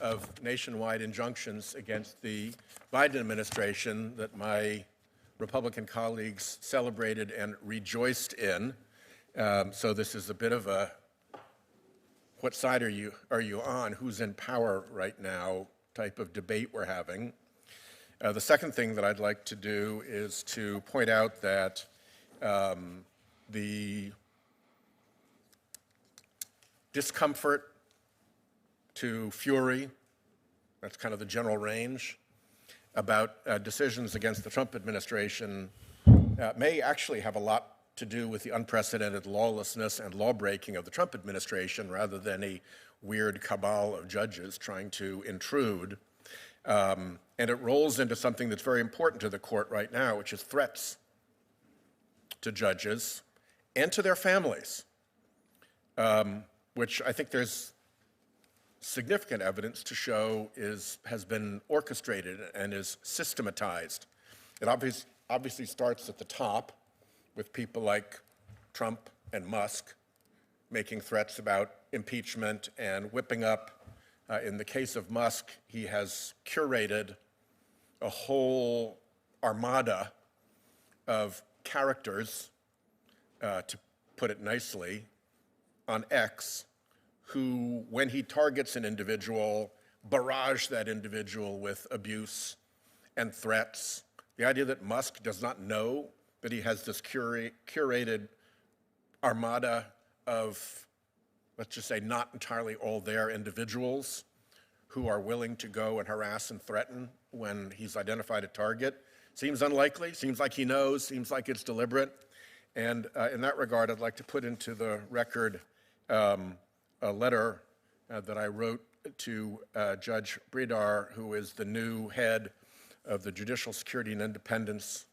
N: of nationwide injunctions against the Biden administration that my Republican colleagues celebrated and rejoiced in. So this is a bit of a what side are you on, who's in power right now type of debate we're having. The second thing that I'd like to do is to point out that the discomfort to fury, that's kind of the general range, about decisions against the Trump administration may actually have a lot to do with the unprecedented lawlessness and law-breaking of the Trump administration rather than a weird cabal of judges trying to intrude. And it rolls into something that's very important to the court right now, which is threats to judges and to their families, which I think there's significant evidence to show has been orchestrated and is systematized. It obviously starts at the top with people like Trump and Musk making threats about impeachment and whipping up. In the case of Musk, he has curated a whole armada of characters, to put it nicely, on X, who, when he targets an individual, barrage that individual with abuse and threats. The idea that Musk does not know that he has this curated armada of, let's just say, not entirely all there individuals who are willing to go and harass and threaten when he's identified a target seems unlikely, seems like he knows, seems like it's deliberate. And in that regard, I'd like to put into the record a letter that I wrote to Judge Bredar, who is the new head of the Judicial Security and Independence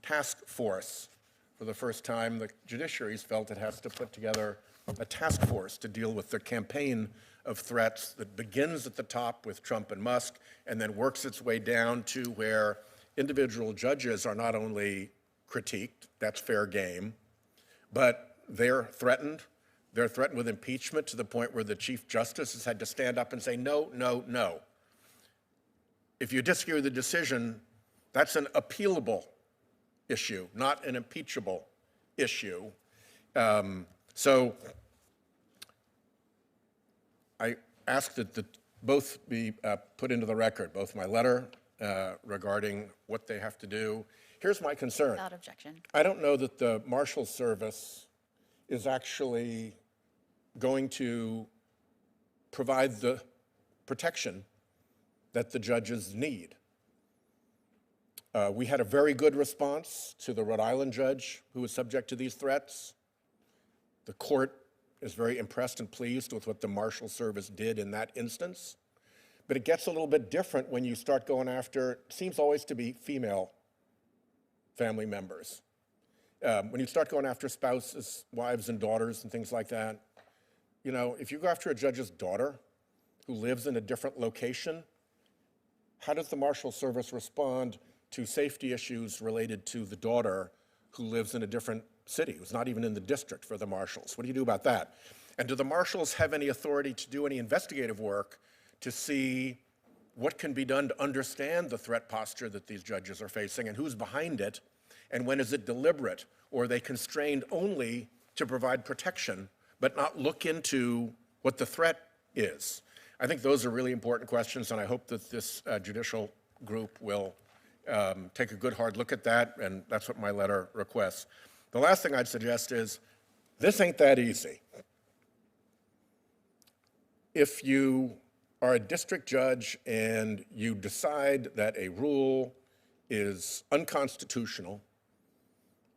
N: Task Force. For the first time, the judiciary's felt it has to put together a task force to deal with the campaign of threats that begins at the top with Trump and Musk and then works its way down to where individual judges are not only critiqued, that's fair game, but they're threatened. They're threatened with impeachment to the point where the Chief Justice has had to stand up and say, no, no, no. If you disagree with the decision, that's an appealable issue, not an impeachable issue. So I ask that both be put into the record, both my letter regarding what they have to do. Here's my concern.
F: Without objection.
N: I don't know that the Marshal Service is actually going to provide the protection that the judges need. We had a very good response to the Rhode Island judge who was subject to these threats. The court is very impressed and pleased with what the Marshal Service did in that instance. But it gets a little bit different when you start going after, it seems always to be female family members. When you start going after spouses, wives and daughters and things like that, you know, if you go after a judge's daughter who lives in a different location, how does the Marshal Service respond to safety issues related to the daughter who lives in a different city, who's not even in the district for the marshals? What do you do about that? And do the marshals have any authority to do any investigative work to see what can be done to understand the threat posture that these judges are facing and who's behind it, and when is it deliberate, or are they constrained only to provide protection but not look into what the threat is? I think those are really important questions, and I hope that this judicial group will take a good hard look at that, and that's what my letter requests. The last thing I'd suggest is, this ain't that easy. If you are a district judge and you decide that a rule is unconstitutional,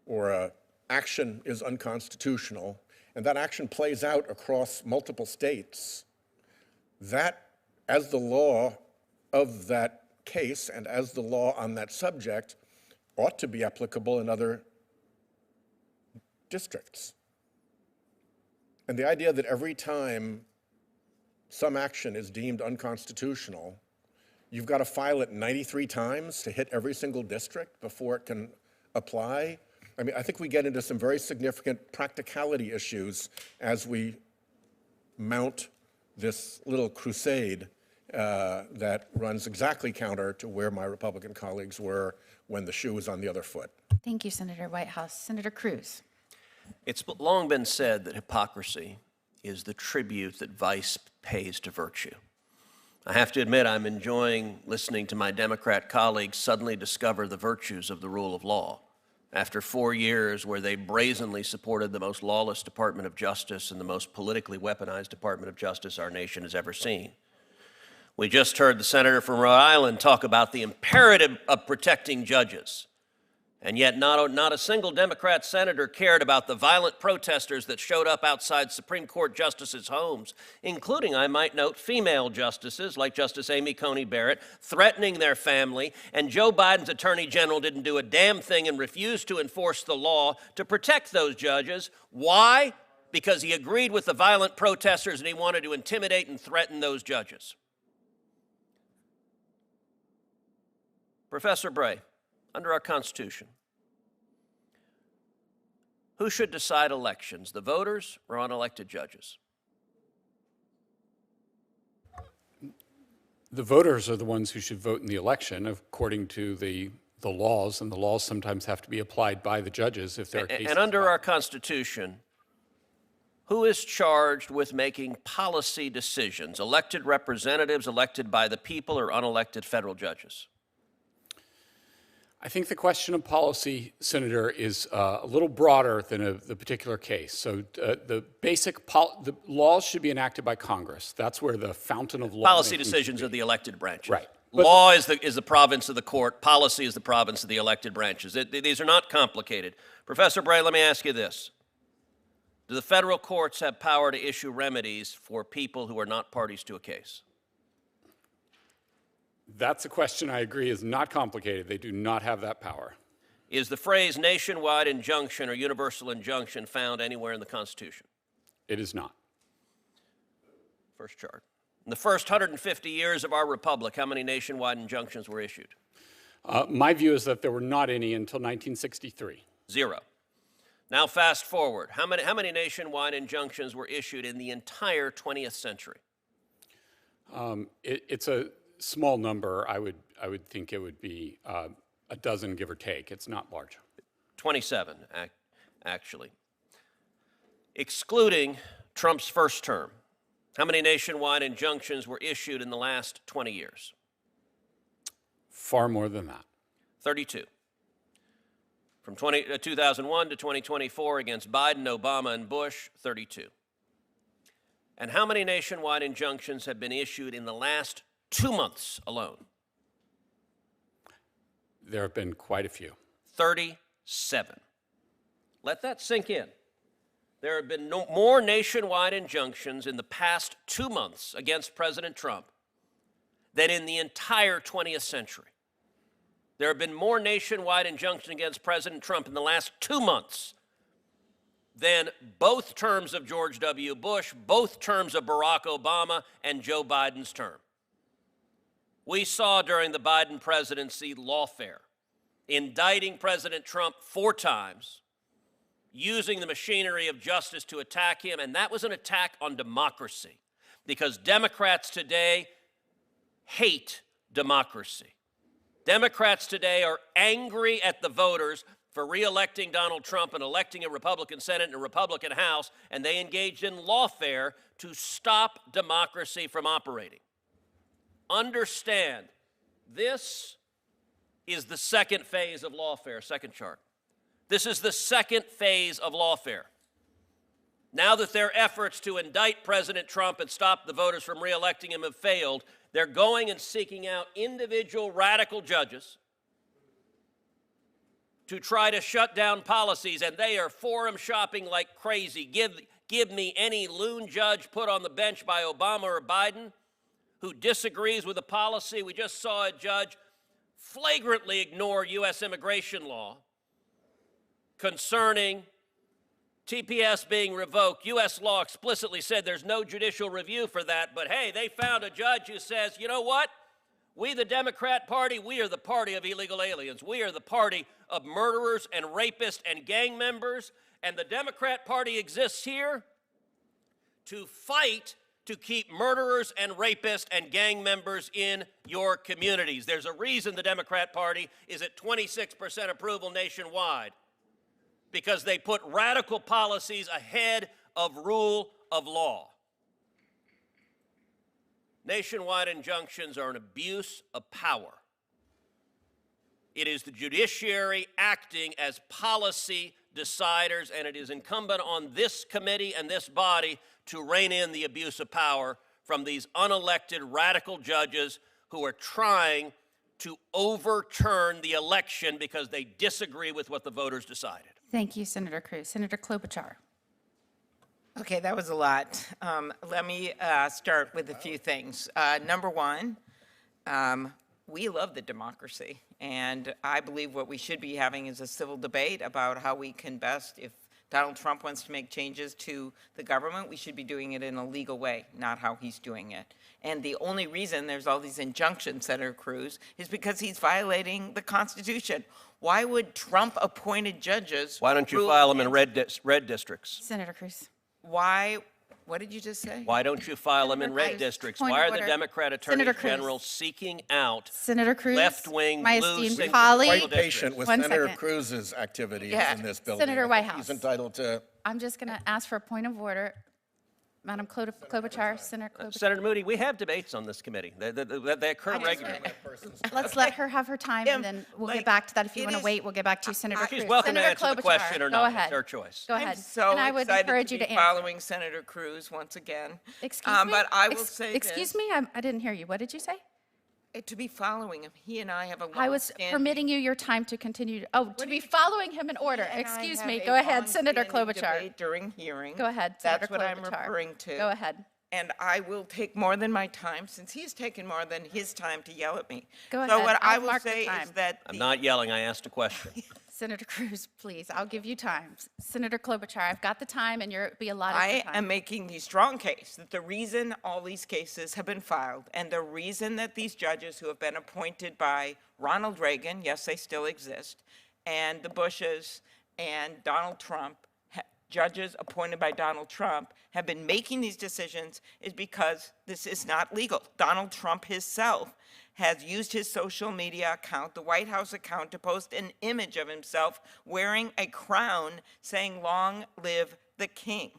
N: or an action is unconstitutional, and that action plays out across multiple states, that, as the law of that case and as the law on that subject, ought to be applicable in other districts. And the idea that every time some action is deemed unconstitutional, you've got to file it 93 times to hit every single district before it can apply. I mean, I think we get into some very significant practicality issues as we mount this little crusade that runs exactly counter to where my Republican colleagues were when the shoe was on the other foot.
F: Thank you, Senator Whitehouse. Senator Cruz.
O: It's long been said that hypocrisy is the tribute that vice pays to virtue. I have to admit I'm enjoying listening to my Democrat colleagues suddenly discover the virtues of the rule of law after 4 years where they brazenly supported the most lawless Department of Justice and the most politically weaponized Department of Justice our nation has ever seen. We just heard the senator from Rhode Island talk about the imperative of protecting judges. And yet not a single Democrat senator cared about the violent protesters that showed up outside Supreme Court justices' homes, including, I might note, female justices like Justice Amy Coney Barrett, threatening their family, and Joe Biden's attorney general didn't do a damn thing and refused to enforce the law to protect those judges. Why? Because he agreed with the violent protesters and he wanted to intimidate and threaten those judges. Professor Bray, under our Constitution, who should decide elections, the voters or unelected judges?
C: The voters are the ones who should vote in the election according to the laws, and the laws sometimes have to be applied by the judges if there are cases.
O: And under our Constitution, who is charged with making policy decisions? Elected representatives elected by the people or unelected federal judges?
C: I think the question of policy, Senator, is a little broader than the particular case. So the laws should be enacted by Congress. That's where the fountain of law.
O: Policy decisions are the elected branches.
C: Right.
O: Law is the province of the court. Policy is the province of the elected branches. These are not complicated. Professor Bray, let me ask you this. Do the federal courts have power to issue remedies for people who are not parties to a case?
C: That's a question I agree is not complicated. They do not have that power.
O: Is the phrase nationwide injunction or universal injunction found anywhere in the Constitution?
C: It is not.
O: First chart. In the first 150 years of our republic, how many nationwide injunctions were issued?
C: My view is that there were not any until 1963.
O: 0. Now fast forward. How many nationwide injunctions were issued in the entire 20th century?
C: It's a small number. I would think it would be a dozen, give or take. It's not large.
O: 27, actually. Excluding Trump's first term, how many nationwide injunctions were issued in the last 20 years?
C: Far more than that.
O: 32. From 2001 to 2024 against Biden, Obama, and Bush, 32. And how many nationwide injunctions have been issued in the last 2 months alone?
C: There have been quite a few.
O: 37. Let that sink in. There have been more nationwide injunctions in the past 2 months against President Trump than in the entire 20th century. There have been more nationwide injunctions against President Trump in the last 2 months than both terms of George W. Bush, both terms of Barack Obama, and Joe Biden's term. We saw during the Biden presidency lawfare, indicting President Trump 4 times, using the machinery of justice to attack him, and that was an attack on democracy, because Democrats today hate democracy. Democrats today are angry at the voters for re-electing Donald Trump and electing a Republican Senate and a Republican House, and they engaged in lawfare to stop democracy from operating. Understand, this is the second phase of lawfare, second chart. This is the second phase of lawfare. Now that their efforts to indict President Trump and stop the voters from re-electing him have failed, they're going and seeking out individual radical judges to try to shut down policies, and they are forum shopping like crazy. Give me any loon judge put on the bench by Obama or Biden who disagrees with a policy. We just saw a judge flagrantly ignore U.S. immigration law concerning TPS being revoked. U.S. law explicitly said there's no judicial review for that, but hey, they found a judge who says, you know what? We, the Democrat Party, we are the party of illegal aliens. We are the party of murderers and rapists and gang members, and the Democrat Party exists here to fight to keep murderers and rapists and gang members in your communities. There's a reason the Democrat Party is at 26% approval nationwide, because they put radical policies ahead of rule of law. Nationwide injunctions are an abuse of power. It is the judiciary acting as policy deciders, and it is incumbent on this committee and this body to rein in the abuse of power from these unelected radical judges who are trying to overturn the election because they disagree with what the voters decided.
F: Thank you, Senator Cruz. Senator Klobuchar.
P: Okay, that was a lot. Let me start with a few things. Number one, we love the democracy, and I believe what we should be having is a civil debate about how we can best, if Donald Trump wants to make changes to the government, we should be doing it in a legal way, not how he's doing it. And the only reason there's all these injunctions, Senator Cruz, is because he's violating the Constitution. Why would Trump-appointed judges...
O: Why don't you file them in red districts?
F: Senator Cruz.
P: Why? What did you just say?
O: Why don't you file them in red districts?
F: Point
O: Why
F: of
O: are the
F: order.
O: Democrat attorneys
F: Senator Cruz.
O: general seeking out
F: Senator Cruz,
O: left-wing
F: my
O: blue
F: esteemed
O: single
F: colleague.
N: Quite patient with
F: One
N: Senator
F: second.
N: Cruz's activities
P: Yeah.
N: in this building.
F: Senator
N: I think
F: Whitehouse.
N: He's entitled to.
F: I'm just going to ask for a point of order. Madam Klobuchar, Senator Klobuchar.
O: Senator Moody, we have debates on this committee. They occur regularly.
F: Let's let her have her time, and then we'll get back to that. If you
P: it
F: want to
P: is-
F: wait, we'll get back to you, Senator Cruz.
O: She's welcome to
F: Senator
O: answer the
F: Klobuchar,
O: question or
F: go
O: not.
F: ahead.
O: It's her choice.
F: Go ahead.
P: I'm so
F: and I would
P: excited
F: encourage
P: to
F: you
P: be
F: to answer.
P: following Senator Cruz once again.
F: Excuse me?
P: But I will say
F: Excuse
P: this.
F: me? I didn't hear you. What did you say?
P: To be following him. He and I have a
F: I was
P: long-standing-
F: permitting you your time to continue. To be following him in order.
P: He and I
F: Excuse
P: have
F: me.
P: a
F: Go ahead, Senator
P: long-standing
F: Klobuchar.
P: debate during hearing.
F: Go ahead,
P: That's
F: Senator
P: what I'm
F: Klobuchar.
P: referring to.
F: Go ahead.
P: And I will take more than my time, since he's taken more than his time to yell at me.
F: Go
P: So
F: ahead.
P: what I
F: I'll
P: will
F: mark the
P: say
F: time.
P: is that
O: I'm not yelling. I asked a question.
F: Senator Cruz, please. I'll give you time. Senator Klobuchar, I've got the time, and you'll be allotted
P: I
F: the time.
P: am making the strong case that the reason all these cases have been filed, and the reason that these judges who have been appointed by Ronald Reagan, yes, they still exist, and the Bushes and Donald Trump, judges appointed by Donald Trump, have been making these decisions is because this is not legal. Donald Trump himself has used his social media account, the White House account, to post an image of himself wearing a crown saying, "Long live the king."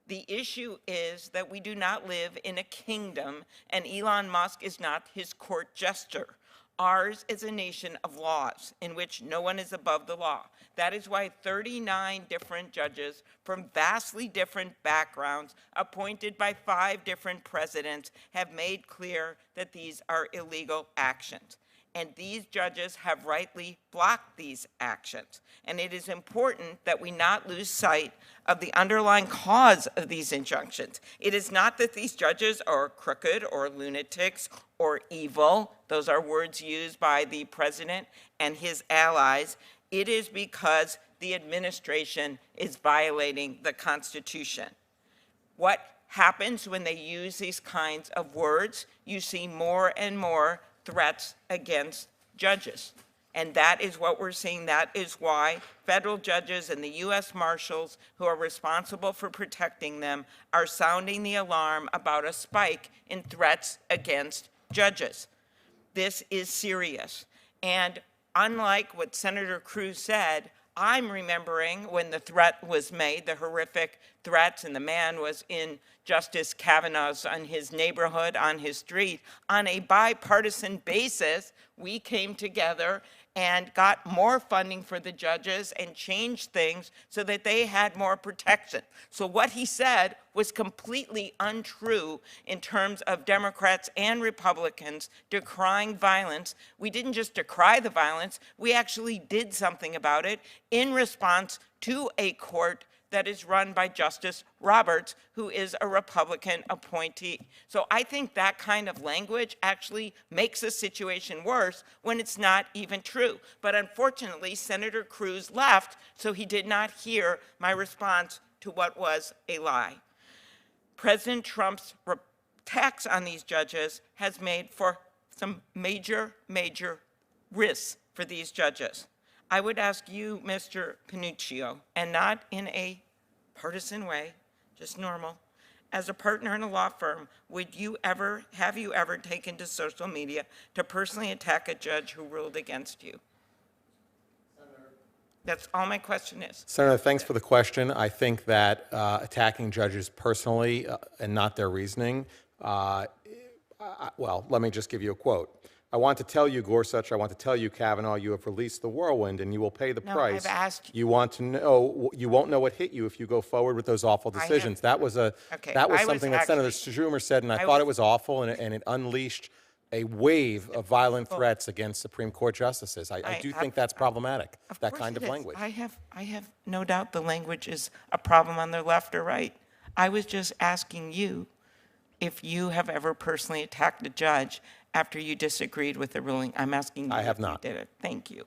P: The issue is that we do not live in a kingdom, and Elon Musk is not his court jester. Ours is a nation of laws in which no one is above the law. That is why 39 different judges from vastly different backgrounds, appointed by 5 different presidents, have made clear that these are illegal actions. And these judges have rightly blocked these actions. And it is important that we not lose sight of the underlying cause of these injunctions. It is not that these judges are crooked or lunatics or evil. Those are words used by the president and his allies. It is because the administration is violating the Constitution. What happens when they use these kinds of words? You see more and more threats against judges. And that is what we're seeing. That is why federal judges and the U.S. Marshals, who are responsible for protecting them, are sounding the alarm about a spike in threats against judges. This is serious. And unlike what Senator Cruz said, I'm remembering when the threat was made, the horrific threats, and the man was in Justice Kavanaugh's, on his neighborhood, on his street. On a bipartisan basis, we came together and got more funding for the judges and changed things so that they had more protection. So what he said was completely untrue in terms of Democrats and Republicans decrying violence. We didn't just decry the violence, we actually did something about it in response to a court that is run by Justice Roberts, who is a Republican appointee. So I think that kind of language actually makes the situation worse when it's not even true. But unfortunately, Senator Cruz left, so he did not hear my response to what was a lie. President Trump's tax on these judges has made for some major, major risks for these judges. I would ask you, Mr. Panuccio, and not in a partisan way, just normal, as a partner in a law firm, have you ever taken to social media to personally attack a judge who ruled against you? That's all my question is.
E: Senator, thanks for the question. I think that attacking judges personally and not their reasoning, well, let me just give you a quote. I want to tell you, Gorsuch, I want to tell you, Kavanaugh, you have released the whirlwind and you will pay the price.
P: I've asked
E: you. Want to know, you won't know what hit you if you go forward with those awful decisions. That was something that Senator Schumer said, and I thought it was awful, and it unleashed a wave of violent threats against Supreme Court justices. I do think that's problematic, that kind of language.
P: I have no doubt the language is a problem on the left or right. I was just asking you if you have ever personally attacked a judge after you disagreed with the ruling. I'm asking you.
E: I have
P: if
E: not.
P: You did it. Thank you.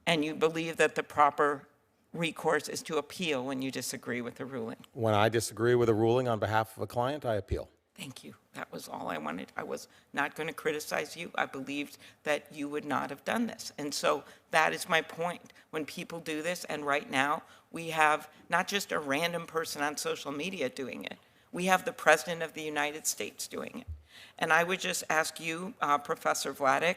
P: And you believe that the proper recourse is to appeal when you disagree with the ruling?
E: When I disagree with a ruling on behalf of a client, I appeal.
P: Thank you. That was all I wanted. I was not going to criticize you. I believed that you would not have done this. And so that is my point. When people do this, and right now we have not just a random person on social media doing it, we have the President of the United States doing it. And I would just ask you, Professor Vladeck,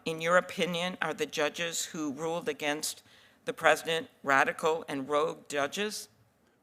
P: in your opinion, are the judges who ruled against the president radical and rogue judges?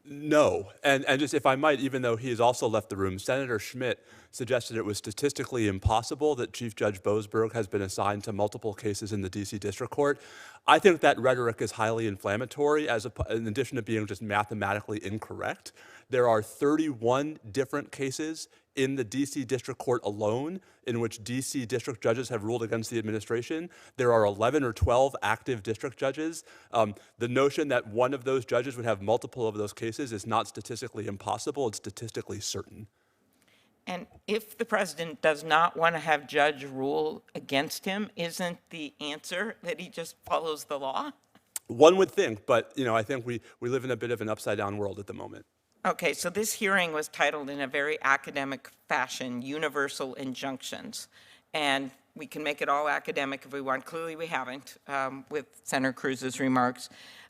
D: No, and just if I might, even though he has also left the room, Senator Schmidt suggested it was statistically impossible that Chief Judge Boasberg has been assigned to multiple cases in the D.C. District Court. I think that rhetoric is highly inflammatory, in addition to being just mathematically incorrect. There are 31 different cases in the D.C. District Court alone in which D.C. district judges have ruled against the administration. There are 11 or 12 active district judges. The notion that one of those judges would have multiple of those cases is not statistically impossible, it's statistically certain.
P: And if the president does not want to have judge rule against him, isn't the answer that he just follows the law?
D: One would think, but I think we live in a bit of an upside-down world at the moment.
P: Okay, so this hearing was titled in a very academic fashion, Universal Injunctions. And we can make it all academic if we want. Clearly we haven't with Senator Cruz's remarks.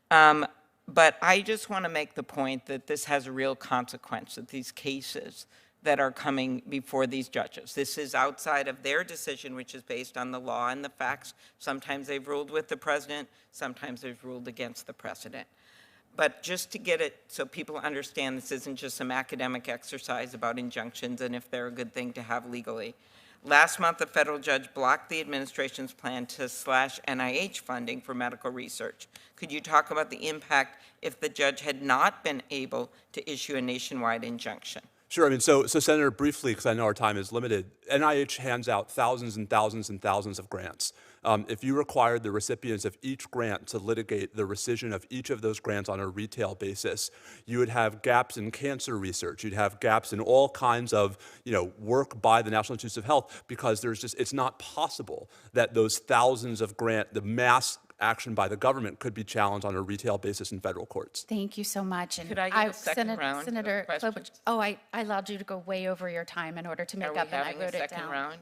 P: But I just want to make the point that this has a real consequence, that these cases that are coming before these judges. This is outside of their decision, which is based on the law and the facts. Sometimes they've ruled with the president, sometimes they've ruled against the president. But just to get it so people understand this isn't just some academic exercise about injunctions and if they're a good thing to have legally. Last month, a federal judge blocked the administration's plan to slash NIH funding for medical research. Could you talk about the impact if the judge had not been able to issue a nationwide injunction?
D: Sure. So Senator, briefly, because I know our time is limited, NIH hands out thousands and thousands and thousands of grants. If you required the recipients of each grant to litigate the rescission of each of those grants on a retail basis, you would have gaps in cancer research. You'd have gaps in all kinds of work by the National Institutes of Health, because it's not possible that those thousands of the mass action by the government could be challenged on a retail basis in federal courts.
F: Thank you so much.
P: And could I get a second round
F: Senator
P: of questions?
F: I allowed you to go way over your time in order to make up, and I wrote it down.
P: Round?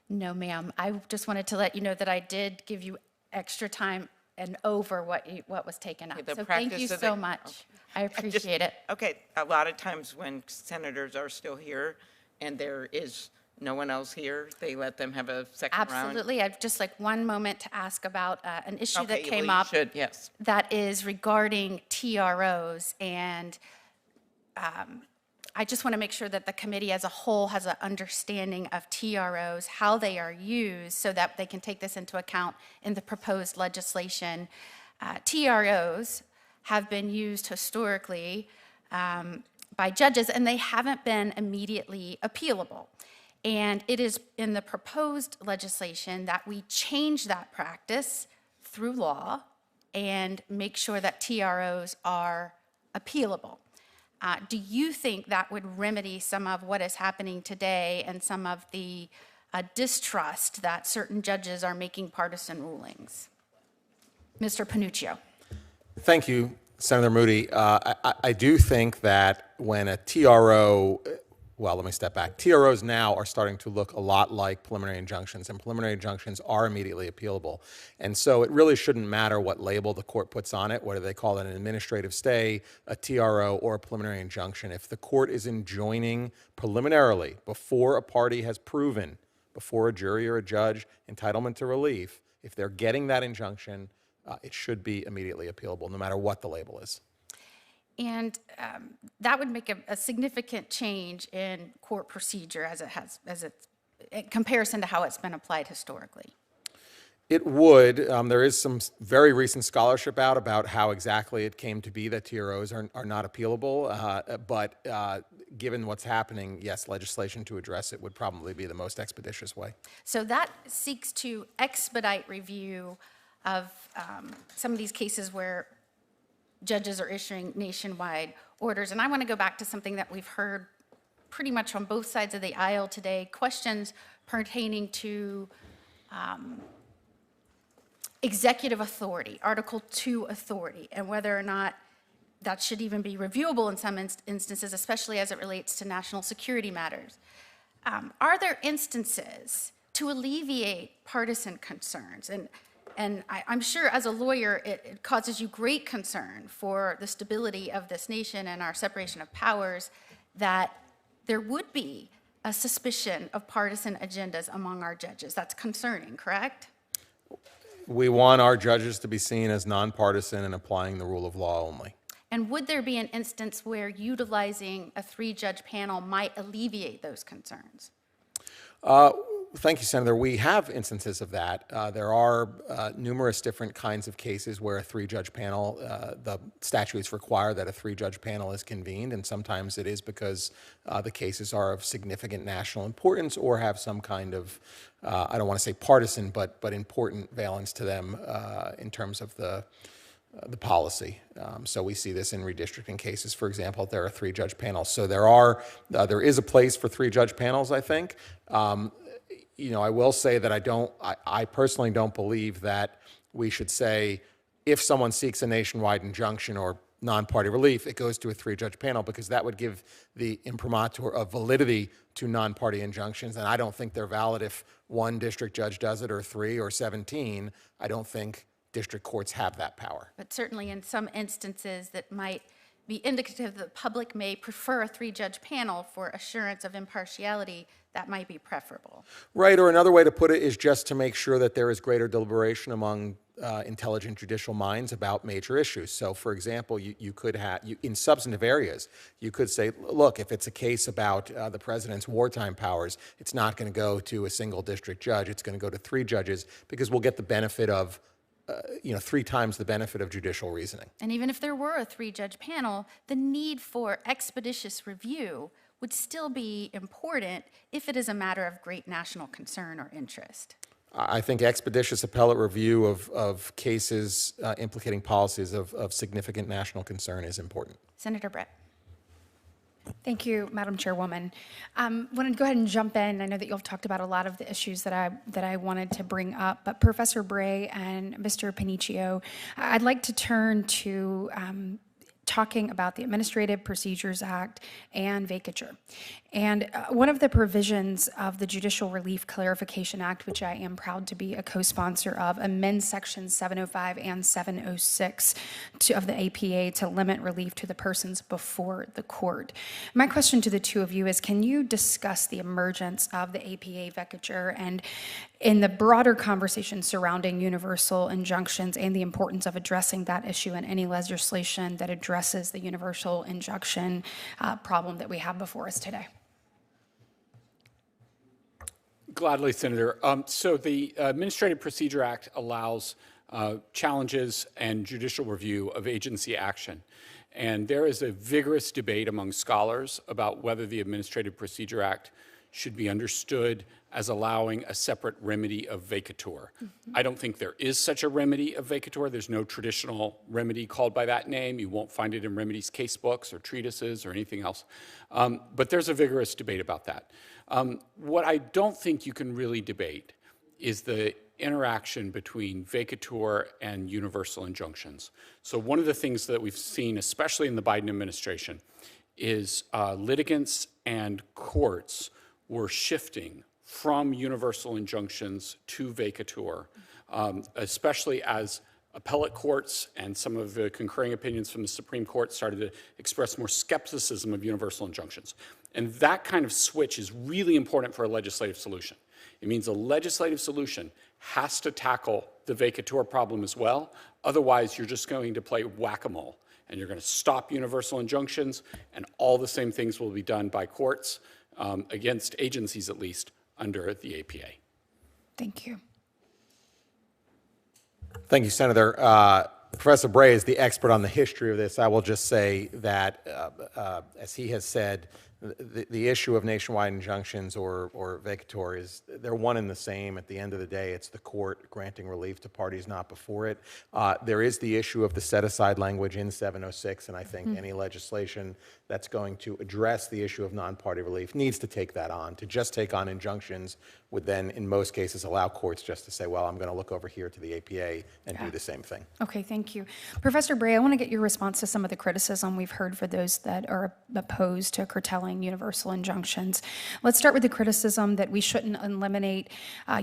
F: No, ma'am. I just wanted to let you know that I did give you extra time and over what was taken up. So thank you so much.
P: Okay.
F: I appreciate it.
P: Okay, a lot of times when senators are still here and there is no one else here, they let them have a second round?
F: Absolutely. I'd just like one moment to ask about an issue that came
P: well,
F: up
P: you should, yes.
F: that is regarding TROs and I just want to make sure that the committee as a whole has an understanding of TROs, how they are used, so that they can take this into account in the proposed legislation. TROs have been used historically by judges, and they haven't been immediately appealable. And it is in the proposed legislation that we change that practice through law and make sure that TROs are appealable. Do you think that would remedy some of what is happening today and some of the distrust that certain judges are making partisan rulings? Mr. Panuccio.
E: Thank you, Senator Moody. I do think that when a TRO, well, let me step back. TROs now are starting to look a lot like preliminary injunctions, and preliminary injunctions are immediately appealable. And so it really shouldn't matter what label the court puts on it, whether they call it an administrative stay, a TRO, or a preliminary injunction. If the court is enjoining preliminarily, before a party has proven, before a jury or a judge, entitlement to relief, if they're getting that injunction, it should be immediately appealable, no matter what the label is.
F: And that would make a significant change in court procedure in comparison to how it's been applied historically.
E: It would. There is some very recent scholarship out about how exactly it came to be that TROs are not appealable. But given what's happening, yes, legislation to address it would probably be the most expeditious way.
F: So that seeks to expedite review of some of these cases where judges are issuing nationwide orders. And I want to go back to something that we've heard pretty much on both sides of the aisle today, questions pertaining to executive authority, Article 2 authority, and whether or not that should even be reviewable in some instances, especially as it relates to national security matters. Are there instances to alleviate partisan concerns? And I'm sure as a lawyer, it causes you great concern for the stability of this nation and our separation of powers, that there would be a suspicion of partisan agendas among our judges. That's concerning, correct?
E: We want our judges to be seen as nonpartisan and applying the rule of law only.
F: And would there be an instance where utilizing a 3-judge panel might alleviate those concerns?
E: Thank you, Senator. We have instances of that. There are numerous different kinds of cases where a 3-judge panel, the statutes require that a 3-judge panel is convened, and sometimes it is because the cases are of significant national importance or have some kind of, I don't want to say partisan, but important valence to them in terms of the policy. So we see this in redistricting cases, for example. There are 3-judge panels. So there is a place for 3-judge panels, I think. I will say that I personally don't believe that we should say if someone seeks a nationwide injunction or non-party relief, it goes to a 3-judge panel, because that would give the imprimatur of validity to non-party injunctions. And I don't think they're valid if 1 district judge does it, or 3 or 17. I don't think district courts have that power.
F: But certainly in some instances that might be indicative that the public may prefer a 3-judge panel for assurance of impartiality, that might be preferable.
E: Right, or another way to put it is just to make sure that there is greater deliberation among intelligent judicial minds about major issues. So, for example, you could have, in substantive areas, you could say, look, if it's a case about the president's wartime powers, it's not going to go to a single district judge. It's going to go to 3 judges, because we'll get the benefit of 3 times the benefit of judicial reasoning.
F: And even if there were a 3-judge panel, the need for expeditious review would still be important if it is a matter of great national concern or interest.
E: I think expeditious appellate review of cases implicating policies of significant national concern is important.
F: Senator Brett.
Q: Thank you, Madam Chairwoman. I want to go ahead and jump in. I know that you've talked about a lot of the issues that I wanted to bring up, but Professor Bray and Mr. Panuccio, I'd like to turn to talking about the Administrative Procedures Act and vacature. And one of the provisions of the Judicial Relief Clarification Act, which I am proud to be a co-sponsor of, amends Sections 705 and 706 of the APA to limit relief to the persons before the court. My question to the two of you is, can you discuss the emergence of the APA vacature and in the broader conversation surrounding universal injunctions and the importance of addressing that issue in any legislation that addresses addresses the universal injunction problem that we have before us today.
C: Gladly, Senator. So the Administrative Procedure Act allows challenges and judicial review of agency action. And there is a vigorous debate among scholars about whether the Administrative Procedure Act should be understood as allowing a separate remedy of vacatur. I don't think there is such a remedy of vacatur. There's no traditional remedy called by that name. You won't find it in remedies casebooks or treatises or anything else. But there's a vigorous debate about that. What I don't think you can really debate is the interaction between vacatur and universal injunctions. So one of the things that we've seen, especially in the Biden administration, is litigants and courts were shifting from universal injunctions to vacatur, especially as appellate courts and some of the concurring opinions from the Supreme Court started to express more skepticism of universal injunctions. And that kind of switch is really important for a legislative solution. It means a legislative solution has to tackle the vacatur problem as well. Otherwise, you're just going to play whack-a-mole, and you're going to stop universal injunctions, and all the same things will be done by courts against agencies, at least, under the APA.
Q: Thank you.
E: Thank you, Senator. Professor Bray is the expert on the history of this. I will just say that, as he has said, the issue of nationwide injunctions or vacatur is, they're one and the same. At the end of the day, it's the court granting relief to parties not before it. There is the issue of the set-aside language in 706, and I think any legislation that's going to address the issue of non-party relief needs to take that on. To just take on injunctions would then, in most cases, allow courts just to say, well, I'm going to look over here to the APA and do the same thing.
Q: Okay, thank you. Professor Bray, I want to get your response to some of the criticism we've heard for those that are opposed to curtailing universal injunctions. Let's start with the criticism that we shouldn't eliminate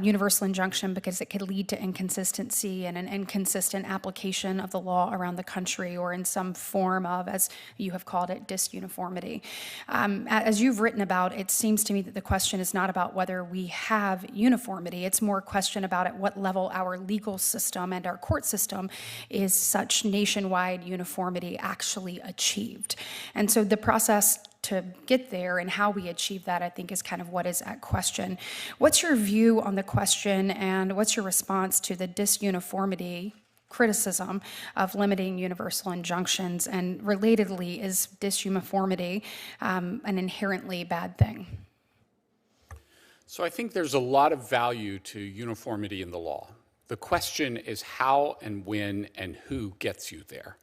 Q: universal injunction because it could lead to inconsistency and an inconsistent application of the law around the country, or in some form of, as you have called it, disuniformity. As you've written about, it seems to me that the question is not about whether we have uniformity. It's more a question about at what level our legal system and our court system is such nationwide uniformity actually achieved. And so the process to get there and how we achieve that, I think, is kind of what is at question. What's your view on the question, and what's your response to the disuniformity criticism of limiting universal injunctions? And relatedly, is disuniformity an inherently bad thing?
C: So I think there's a lot of value to uniformity in the law. The question is how and when and who gets you there.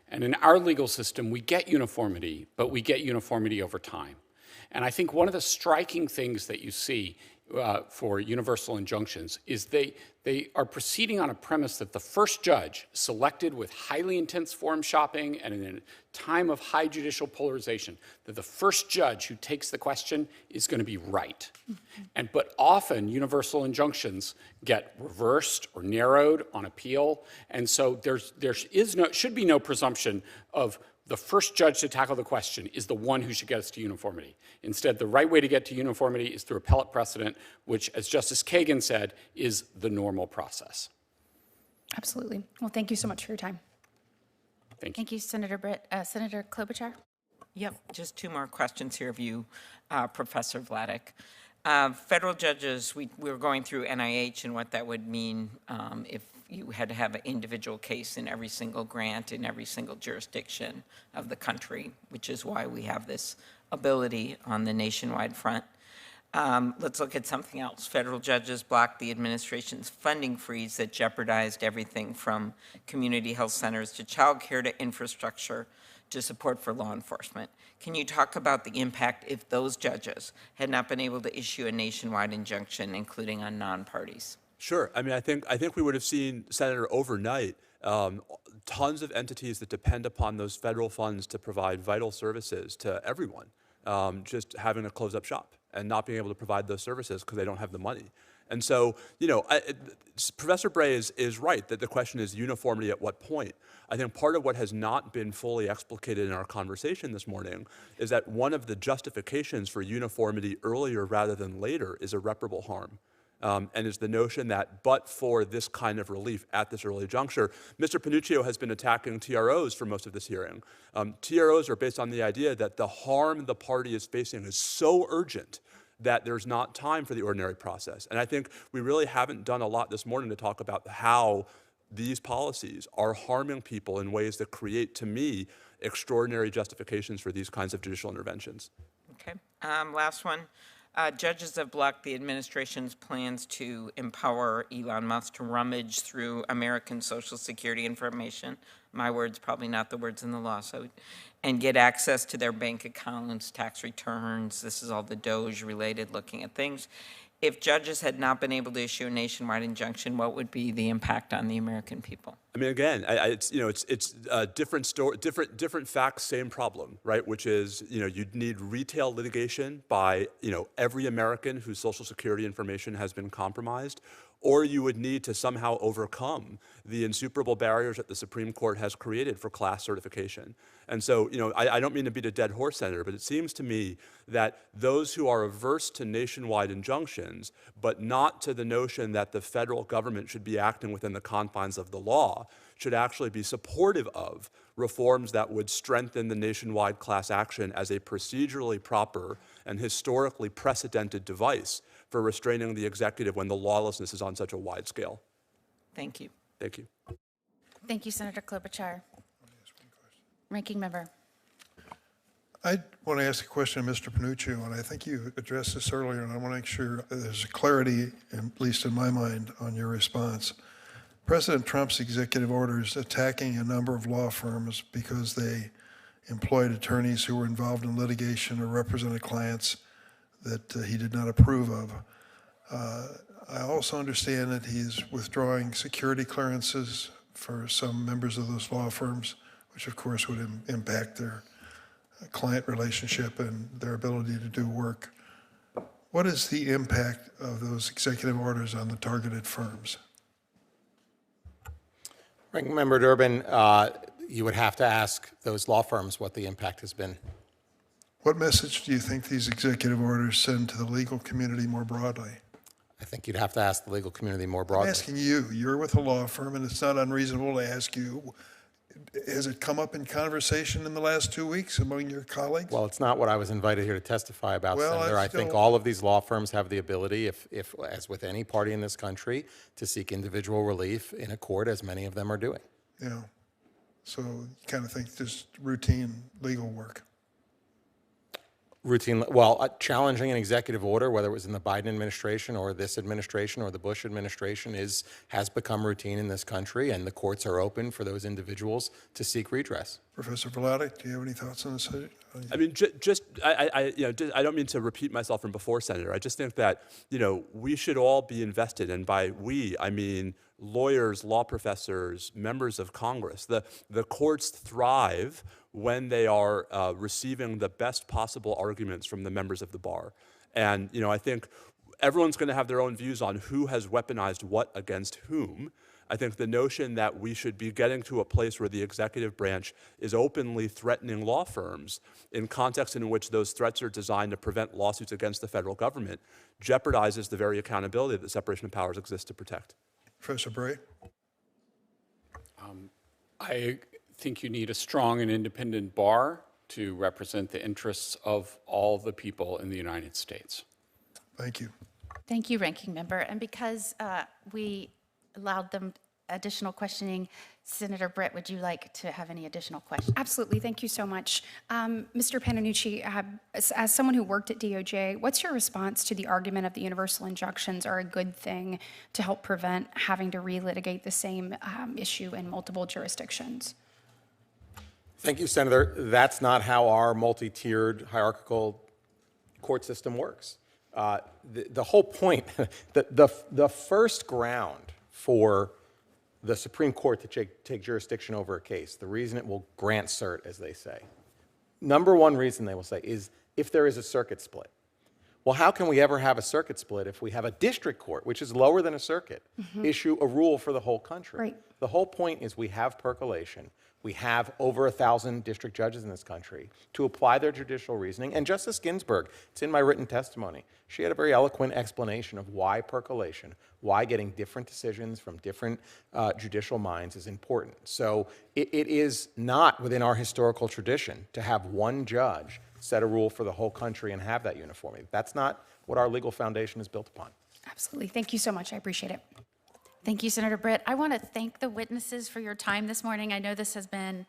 C: And in our legal system, we get uniformity, but we get uniformity over time. And I think one of the striking things that you see for universal injunctions is they are proceeding on a premise that the first judge, selected with highly intense forum shopping and in a time of high judicial polarization, that the first judge who takes the question is going to be right. But often universal injunctions get reversed or narrowed on appeal, and so there should be no presumption of the first judge to tackle the question is the one who should get us to uniformity. Instead, the right way to get to uniformity is through appellate precedent, which, as Justice Kagan said, is the normal process.
Q: Absolutely. Well, thank you so much for your time.
C: Thank you.
F: Thank you, Senator Britt. Senator Klobuchar?
P: Yep, just two more questions here of you, Professor Vladeck. Federal judges, we were going through NIH and what that would mean if you had to have an individual case in every single grant in every single jurisdiction of the country, which is why we have this ability on the nationwide front. Let's look at something else. Federal judges blocked the administration's funding freeze that jeopardized everything from community health centers to child care to infrastructure to support for law enforcement. Can you talk about the impact if those judges had not been able to issue a nationwide injunction, including on non-parties?
D: Sure. I mean, I think we would have seen, Senator, overnight, tons of entities that depend upon those federal funds to provide vital services to everyone, just having to close up shop and not being able to provide those services because they don't have the money. And so, Professor Bray is right that the question is uniformity at what point. I think part of what has not been fully explicated in our conversation this morning is that one of the justifications for uniformity earlier rather than later is irreparable harm. and is the notion that but for this kind of relief at this early juncture, Mr. Panuccio has been attacking TROs for most of this hearing. TROs are based on the idea that the harm the party is facing is so urgent that there's not time for the ordinary process. And I think we really haven't done a lot this morning to talk about how these policies are harming people in ways that create, to me, extraordinary justifications for these kinds of judicial interventions.
P: Okay. Last one. Judges have blocked the administration's plans to empower Elon Musk to rummage through American Social Security information, my words, probably not the words in the lawsuit, and get access to their bank accounts, tax returns. This is all the DOJ-related looking at things. If judges had not been able to issue a nationwide injunction, what would be the impact on the American people?
D: I mean, again, it's different story, different facts, same problem, right? Which is, you'd need retail litigation by, every American whose Social Security information has been compromised, or you would need to somehow overcome the insuperable barriers that the Supreme Court has created for class certification. And so, I don't mean to beat a dead horse, Senator, but it seems to me that those who are averse to nationwide injunctions, but not to the notion that the federal government should be acting within the confines of the law, should actually be supportive of reforms that would strengthen the nationwide class action as a procedurally proper and historically precedented device for restraining the executive when the lawlessness is on such a wide scale.
P: Thank you.
D: Thank you.
F: Thank you, Senator Klobuchar. Ranking member.
B: I want to ask a question of Mr. Panuccio, and I think you addressed this earlier, and I want to make sure there's clarity, at least in my mind, on your response. President Trump's executive orders attacking a number of law firms because they employed attorneys who were involved in litigation or represented clients that he did not approve of. I also understand that he's withdrawing security clearances for some members of those law firms, which of course would impact their client relationship and their ability to do work. What is the impact of those executive orders on the targeted firms?
E: Ranking Member Durbin, you would have to ask those law firms what the impact has been.
B: What message do you think these executive orders send to the legal community more broadly?
E: I think you'd have to ask the legal community more broadly.
B: I'm asking you. You're with a law firm, and it's not unreasonable to ask you, has it come up in conversation in the last 2 weeks among your colleagues?
E: Well, it's not what I was invited here to testify about,
B: Well,
E: Senator. I think all of these law firms have the ability, if as with any party in this country, to seek individual relief in a court, as many of them are doing.
B: Yeah. So you kind of think just routine legal work.
E: Challenging an executive order, whether it was in the Biden administration or this administration or the Bush administration, has become routine in this country, and the courts are open for those individuals to seek redress.
B: Professor Vladeck, do you have any thoughts on this?
D: I mean, I don't mean to repeat myself from before, Senator. I just think that, we should all be invested, and by we, I mean lawyers, law professors, members of Congress. The courts thrive when they are receiving the best possible arguments from the members of the bar. And, I think everyone's going to have their own views on who has weaponized what against whom. I think the notion that we should be getting to a place where the executive branch is openly threatening law firms in context in which those threats are designed to prevent lawsuits against the federal government jeopardizes the very accountability that separation of powers exists to protect.
B: Professor Bray?
C: I think you need a strong and independent bar to represent the interests of all the people in the United States.
B: Thank you.
F: Thank you, Ranking Member. And because we allowed them additional questioning, Senator Britt, would you like to have any additional questions?
Q: Absolutely. Thank you so much. Mr. Panuccio, as someone who worked at DOJ, what's your response to the argument of the universal injunctions are a good thing to help prevent having to relitigate the same issue in multiple jurisdictions?
E: Thank you, Senator. That's not how our multi-tiered hierarchical court system works. The whole point, the first ground for the Supreme Court to take jurisdiction over a case, the reason it will grant cert, as they say, number one reason they will say is if there is a circuit split. Well, how can we ever have a circuit split if we have a district court, which is lower than a circuit, issue a rule for the whole country?
Q: Right.
E: The whole point is we have percolation. We have over 1,000 district judges in this country to apply their judicial reasoning. And Justice Ginsburg, it's in my written testimony, she had a very eloquent explanation of why percolation, why getting different decisions from different judicial minds is important. So it is not within our historical tradition to have one judge set a rule for the whole country and have that uniformity. That's not what our legal foundation is built upon.
Q: Absolutely. Thank you so much. I appreciate it.
F: Thank you, Senator Britt. I want to thank the witnesses for your time this morning. I know this has been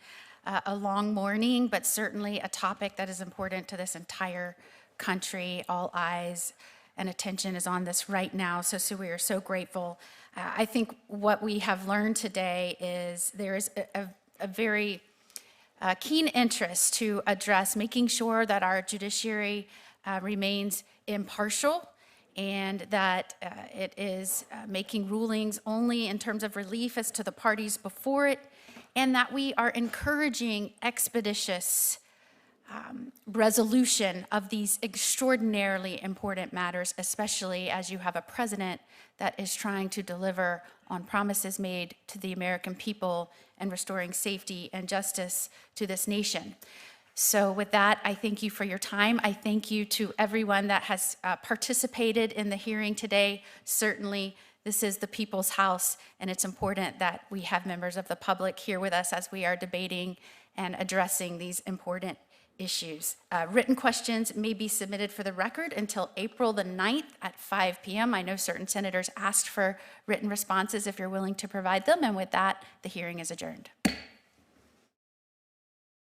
F: a long morning, but certainly a topic that is important to this entire country. All eyes and attention is on this right now, so we are so grateful. I think what we have learned today is there is a very keen interest to address making sure that our judiciary remains impartial and that it is making rulings only in terms of relief as to the parties before it, and that we are encouraging expeditious resolution of these extraordinarily important matters, especially as you have a president that is trying to deliver on promises made to the American people and restoring safety and justice to this nation. So with that, I thank you for your time. I thank you to everyone that has participated in the hearing today. Certainly, this is the people's house, and it's important that we have members of the public here with us as we are debating and addressing these important issues. Written questions may be submitted for the record until April the 9th at 5 p.m. I know certain senators asked for written responses if you're willing to provide them, and with that, the hearing is adjourned.